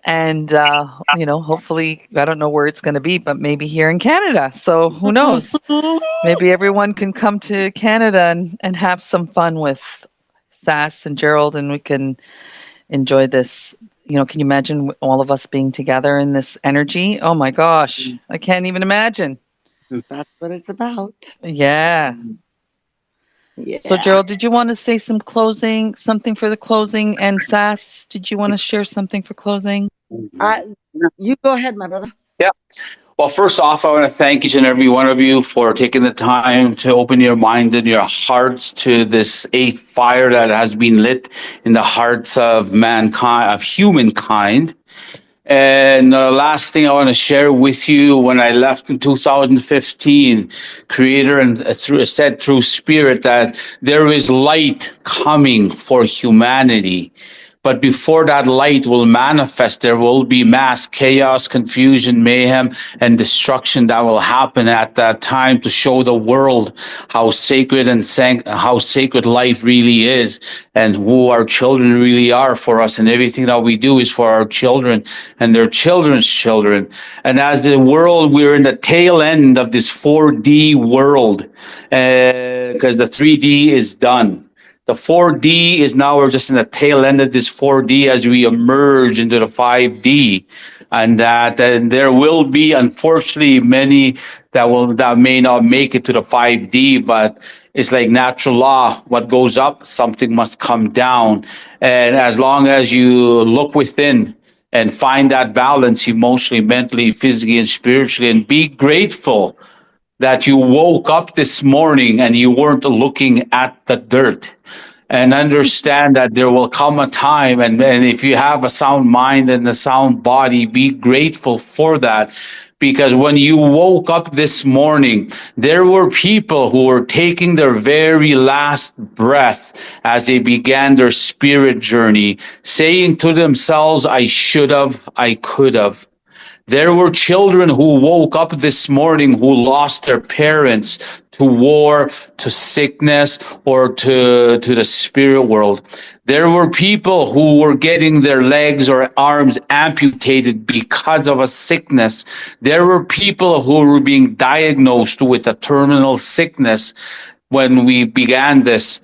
And, hopefully, I don't know where it's going to be, but maybe here in Canada. So, who knows? Maybe everyone can come to Canada and have some fun with Sass and Gerald, and we can enjoy this. Can you imagine all of us being together in this energy? Oh my gosh, I can't even imagine. That's what it's about. Yeah. So, Yeah. Gerald, did you want to say something for the closing? And Sass, did you want to share something for closing? I, you go ahead, my brother. Yeah. Well, first off, I want to thank each and every one of you for taking the time to open your mind and your hearts to this eighth fire that has been lit in the hearts of mankind, of humankind. And the last thing I want to share with you, when I left in 2015, Creator and said through Spirit that there is light coming for humanity. But before that light will manifest, there will be mass chaos, confusion, mayhem, and destruction that will happen at that time to show the world how sacred and how sacred life really is, and who our children really are for us. And everything that we do is for our children and their children's children. And as the world, we're in the tail end of this 4D world, because the 3D is done. The 4D is now, we're just in the tail end of this 4D as we emerge into the 5D. And there will be, unfortunately, many that may not make it to the 5D, but it's like natural law. What goes up, something must come down. And as long as you look within and find that balance emotionally, mentally, physically, and spiritually, and be grateful that you woke up this morning and you weren't looking at the dirt, and understand that there will come a time, and if you have a sound mind and a sound body, be grateful for that. Because when you woke up this morning, there were people who were taking their very last breath as they began their spirit journey, saying to themselves, I should have, I could have. There were children who woke up this morning who lost their parents to war, to sickness, or to the spirit world. There were people who were getting their legs or arms amputated because of a sickness. There were people who were being diagnosed with a terminal sickness when we began this.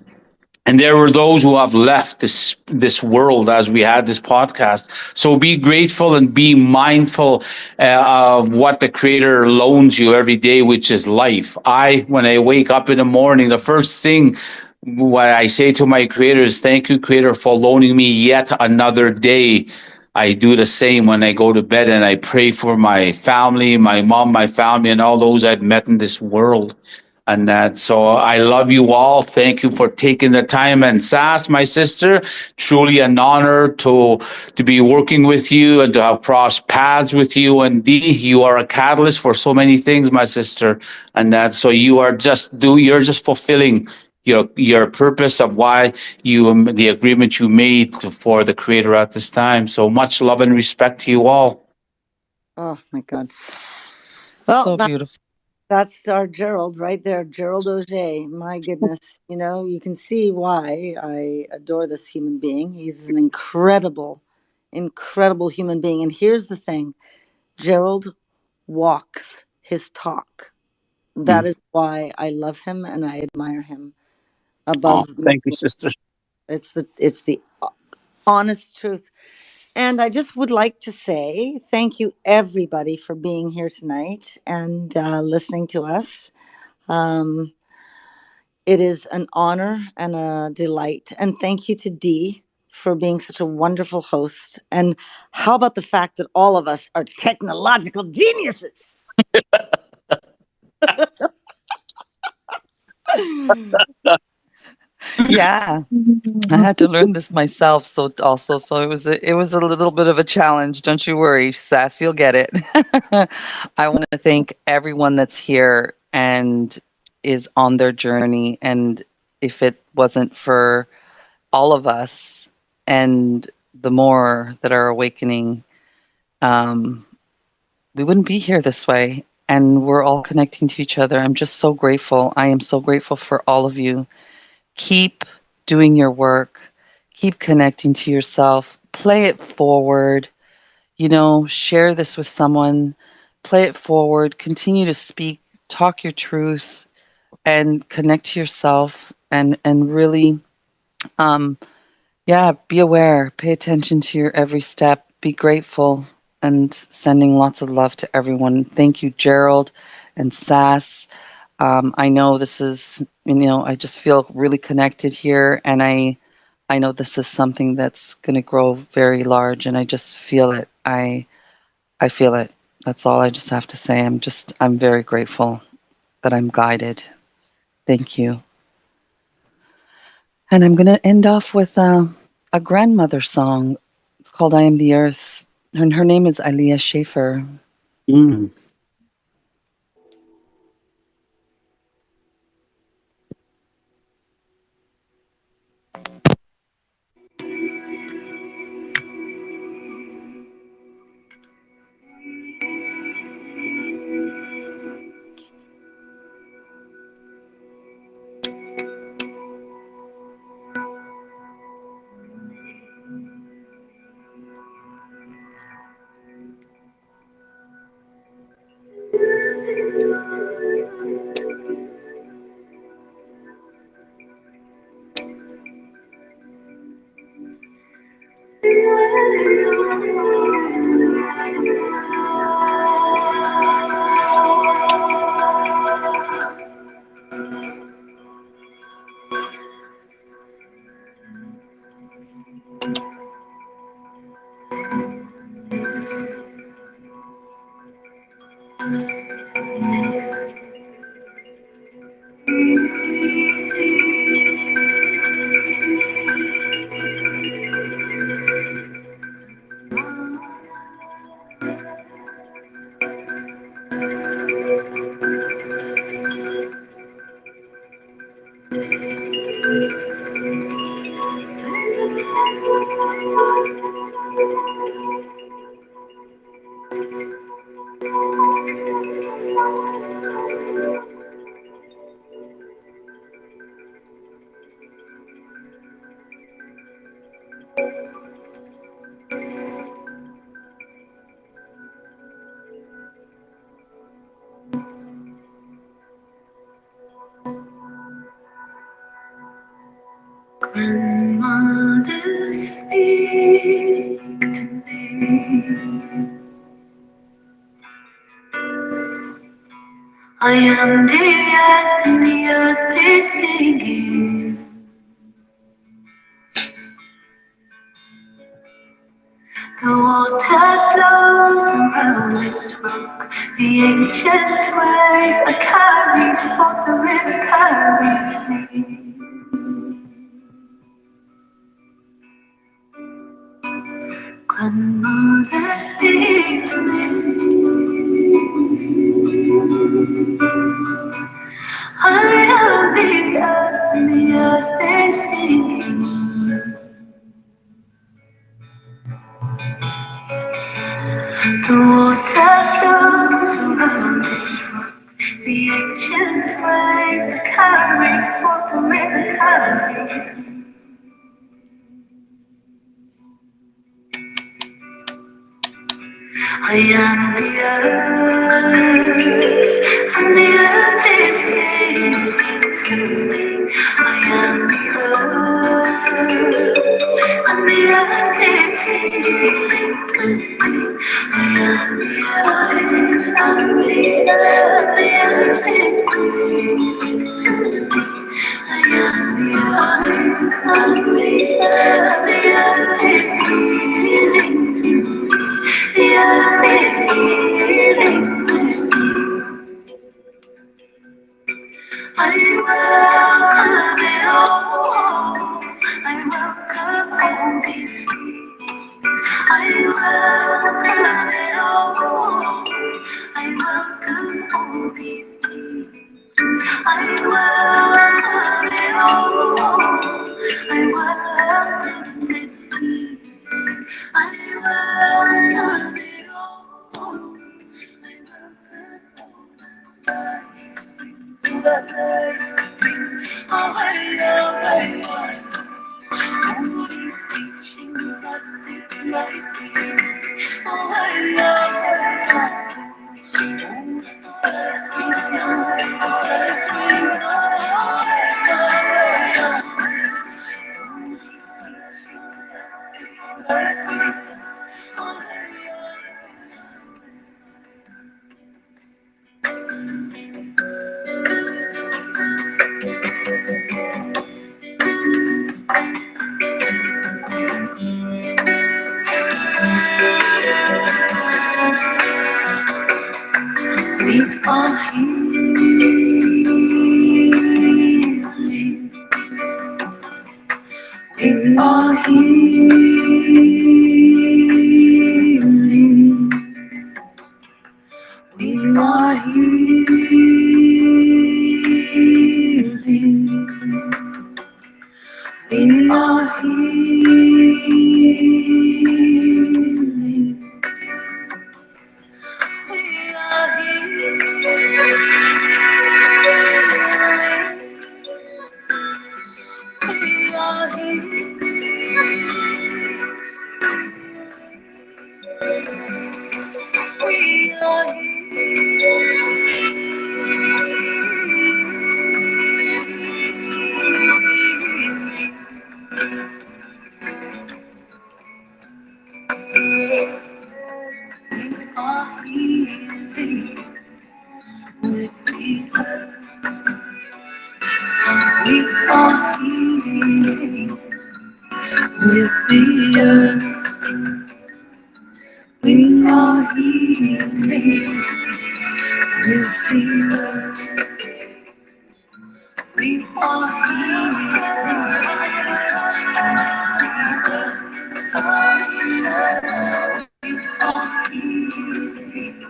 And there were those who have left this world as we had this podcast. So be grateful and be mindful of what the Creator loans you every day, which is life. When I wake up in the morning, the first thing what I say to my Creator is, thank you, Creator, for loaning me yet another day. I do the same when I go to bed, and I pray for my family, my mom, my family, and all those I've met in this world. And that, so I love you all. Thank you for taking the time. And Sass, my sister, truly an honor to be working with you and to have crossed paths with you. And Dee, you are a catalyst for so many things, my sister. And that, so you're just fulfilling your purpose of why the agreement you made for the Creator at this time. So much love and respect to you all. Oh my God. Well, So beautiful. that's our Gerald right there, Gerald Auger. My goodness, you can see why I adore this human being. He's an incredible, incredible human being. And here's the thing, Gerald walks his talk. That Mm. is why I love him and I admire him Oh, above. thank you, sister. It's the honest truth. And I just would like to say thank you, everybody, for being here tonight and listening to us. Um, It is an honor and a delight. And thank you to Dee for being such a wonderful host. And how about the fact that all of us are technological geniuses? Yeah. I had to learn this myself, so also, so it was a little bit of a challenge. Don't you worry, Sass, you'll get it. I want to thank everyone that's here and is on their journey. And if it wasn't for all of us and the more that are awakening, um, we wouldn't be here this way. And we're all connecting to each other. I'm just so grateful. I am so grateful for all of you. Keep doing your work, keep connecting to yourself, play it forward, share this with someone, play it forward, continue to speak, talk your truth, and connect to yourself and really yeah, be aware, pay attention to your every step, be grateful, and sending lots of love to everyone. Thank you, Gerald and Sass. I know this is, I just feel really connected here, and I know this is something that's going to grow very large, and I just feel it. I feel it. That's all I just have to say. I'm very grateful that I'm guided. Thank you. And I'm going to end off with a grandmother song. It's called I Am the Earth. And her name is Aliyah Schaefer. Mm. Grandmother, speak to me. I am the earth and the earth is singing. The water flows around this rock. The ancient ways I carry forth, the river carries me. Grandmother, speak to me. I am the earth and the earth is singing. The water flows around this rock. The ancient ways that carry forth, the river carries me. I am the earth, and the earth is singing through me. I am the earth, and the earth is feeling through me. I am the earth, and the earth is breathing through me. I welcome it all. I welcome all these teachings. I welcome it all. I welcome this evening. I welcome it all. I welcome all the light brings, all that light brings, away, away, away. All these teachings that this light brings, away, away, away. All that brings, all this light brings, away, away, away. All these teachings that this light brings, away, we are healing. We are healing. We are healing. We are healing. We are healing. We are healing. We are healing with the earth. We are healing with the earth. We are healing with the earth. We are healing.